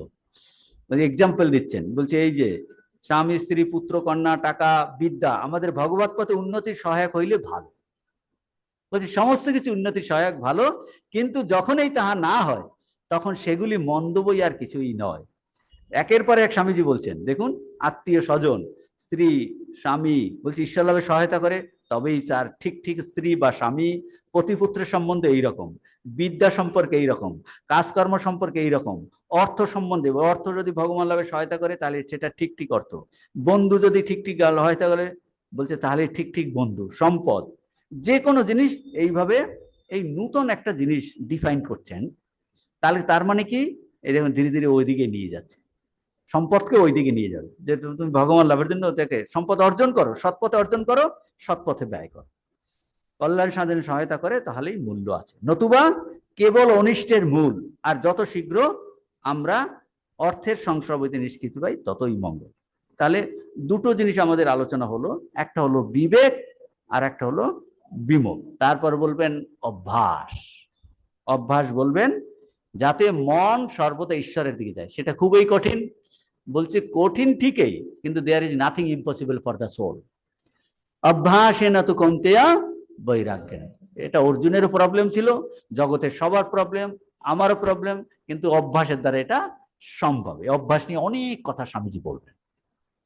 এক্সাম্পল দিচ্ছেন, বলছে এই যে স্বামী স্ত্রী পুত্র কন্যা টাকা বিদ্যা আমাদের ভগবত পথে উন্নতির সহায়ক হইলে ভালো, বলছে সমস্ত কিছু উন্নতির সহায়ক ভালো, কিন্তু যখনই তাহা না হয় তখন সেগুলি মন্দ বই আর কিছুই নয়। একের পর এক স্বামীজি বলছেন, দেখুন আত্মীয় স্বজন স্ত্রী স্বামী বলছে ঈশ্বর লাভে সহায়তা করে, তবেই তার ঠিক ঠিক স্ত্রী বা স্বামী, পতিপুত্রের সম্বন্ধে এইরকম, বিদ্যা সম্পর্কে এইরকম, কাজকর্ম সম্পর্কে এইরকম, অর্থ সম্বন্ধে অর্থ যদি ভগবান লাভে সহায়তা করে তাহলে সেটা ঠিক ঠিক অর্থ, বন্ধু যদি ঠিক ঠিক সহায়তা করে বলছে তাহলে ঠিক ঠিক বন্ধু, সম্পদ, যে কোনো জিনিস এইভাবে এই নূতন একটা জিনিস ডিফাইন করছেন। তাহলে তার মানে কি, এই দেখুন ধীরে ধীরে ওইদিকে নিয়ে যাচ্ছে, সম্পদকে ওই দিকে নিয়ে যাবে, যে তুমি ভগবান লাভের জন্য ওটাকে সম্পদ অর্জন করো, সৎপথে অর্জন করো, সৎপথে ব্যয় করো, কল্যাণ সাধনে সহায়তা করে, তাহলেই মূল্য আছে, নতুবা কেবল অনিষ্টের মূল। আর যত শীঘ্র আমরা অর্থের সংস্রব হইতে নিষ্কৃতি পাই ততই মঙ্গল। তাহলে দুটো জিনিস আমাদের আলোচনা হলো, একটা হলো বিবেক আর একটা হলো বিমোক। তারপর বলবেন অভ্যাস। অভ্যাস বলবেন যাতে মন সর্বদা ঈশ্বরের দিকে যায়, সেটা খুবই কঠিন, বলছে কঠিন ঠিকই, কিন্তু there is nothing impossible for the soul. অভ্যাসে না তো কমতেয়া বৈরাগ্য। এটা অর্জুনেরও প্রবলেম ছিল, জগতের সবার প্রবলেম, আমারও প্রবলেম, কিন্তু অভ্যাসের দ্বারা এটা সম্ভব। অভ্যাস নিয়ে অনেক কথা স্বামীজি বলবেন,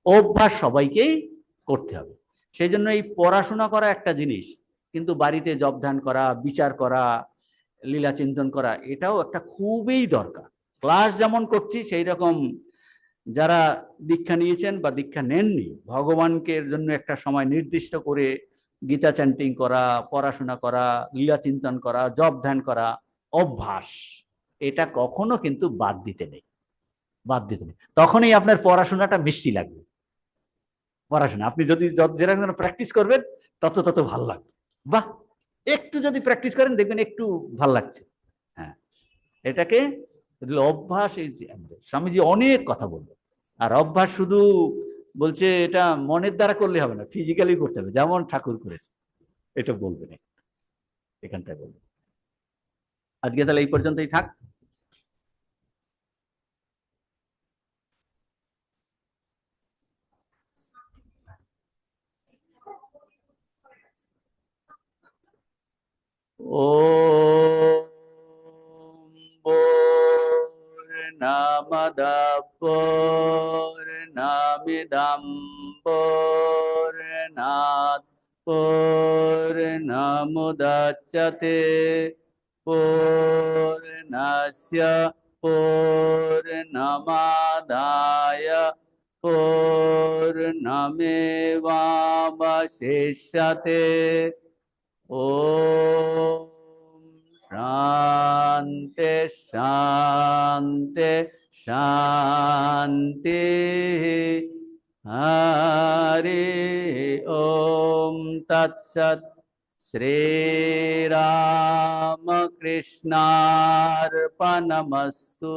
অভ্যাস সবাইকেই করতে হবে। সেই জন্য এই পড়াশোনা করা একটা জিনিস, কিন্তু বাড়িতে জপ ধ্যান করা, বিচার করা, লীলা চিন্তন করা, এটাও একটা খুবই দরকার। ক্লাস যেমন করছি সেই রকম যারা দীক্ষা নিয়েছেন বা দীক্ষা নেননি, ভগবানকে জন্য একটা সময় নির্দিষ্ট করে গীতা চ্যান্টিং করা, পড়াশোনা করা, লীলা চিন্তন করা, জপ ধ্যান করা, অভ্যাস, এটা কখনো কিন্তু বাদ দিতে নেই, বাদ দিতে নেই। তখনই আপনার পড়াশোনাটা মিষ্টি লাগবে। পড়াশোনা আপনি যদি যেরকম প্র্যাকটিস করবেন তত তত ভাল লাগবে। বাহ, একটু যদি প্র্যাকটিস করেন দেখবেন একটু ভাল লাগছে। হ্যাঁ, এটাকে অভ্যাস, এই স্বামীজি অনেক কথা বলবে। আর অভ্যাস শুধু বলছে এটা মনের দ্বারা করলে হবে না, ফিজিক্যালি করতে হবে, যেমন ঠাকুর করেছে, এটা বলবেন এখানটায় বলবেন। আজকে তাহলে এই পর্যন্তই থাক। ও পূর্ণমদ পূর্ণমিদং পূর্ণাৎ পূর্ণমুদচ্যতে পূর্ণস্য পূর্ণমাদায় পূর্ণমেবাবশিষ্যতে। ওম শান্তি শান্তি শান্তি। হরি ওম তৎসৎ। শ্রীরামকৃষ্ণার্পণমস্তু।